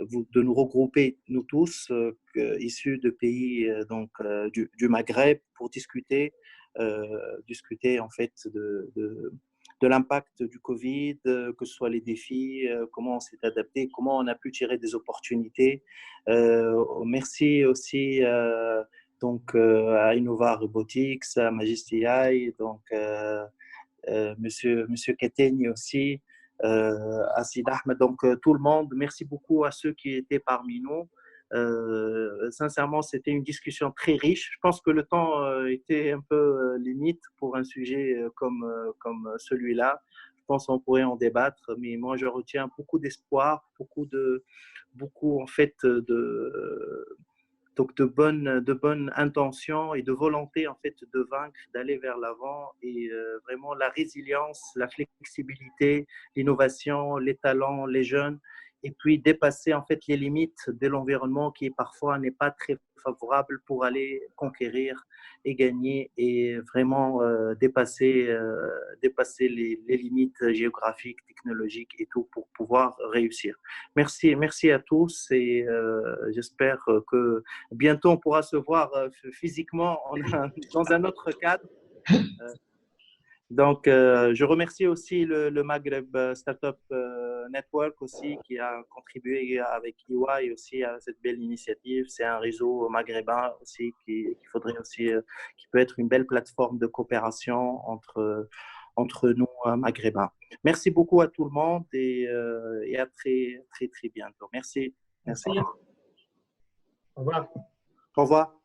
Speaker 1: de nous regrouper nous tous issus de pays donc du Maghreb pour discuter en fait de l'impact du Covid, que ce soit les défis, comment on s'est adapté, comment on a pu tirer des opportunités. Merci aussi donc à Innova Robotics, à Majesty, donc Monsieur Keteni aussi, à Sid Ahmed, donc tout le monde. Merci beaucoup à ceux qui étaient parmi nous. Sincèrement, c'était une discussion très riche. Je pense que le temps était un peu limite pour un sujet comme celui-là. Je pense qu'on pourrait en débattre, mais moi, je retiens beaucoup d'espoir, beaucoup en fait donc de bonnes intentions et de volonté en fait de vaincre, d'aller vers l'avant et vraiment la résilience, la flexibilité, l'innovation, les talents, les jeunes et puis dépasser en fait les limites de l'environnement qui parfois n'est pas très favorable pour aller conquérir et gagner et vraiment dépasser les limites géographiques, technologiques et tout pour pouvoir réussir. Merci à tous et j'espère que bientôt on pourra se voir physiquement dans un autre cadre. Donc, je remercie aussi le Maghreb Startup Network aussi qui a contribué avec EY aussi à cette belle initiative. C'est un réseau maghrébin aussi qui faudrait aussi, qui peut être une belle plateforme de coopération entre nous maghrébins. Merci beaucoup à tout le monde et à très bientôt. Merci.
Speaker 5: Merci. Au revoir.
Speaker 1: Au revoir.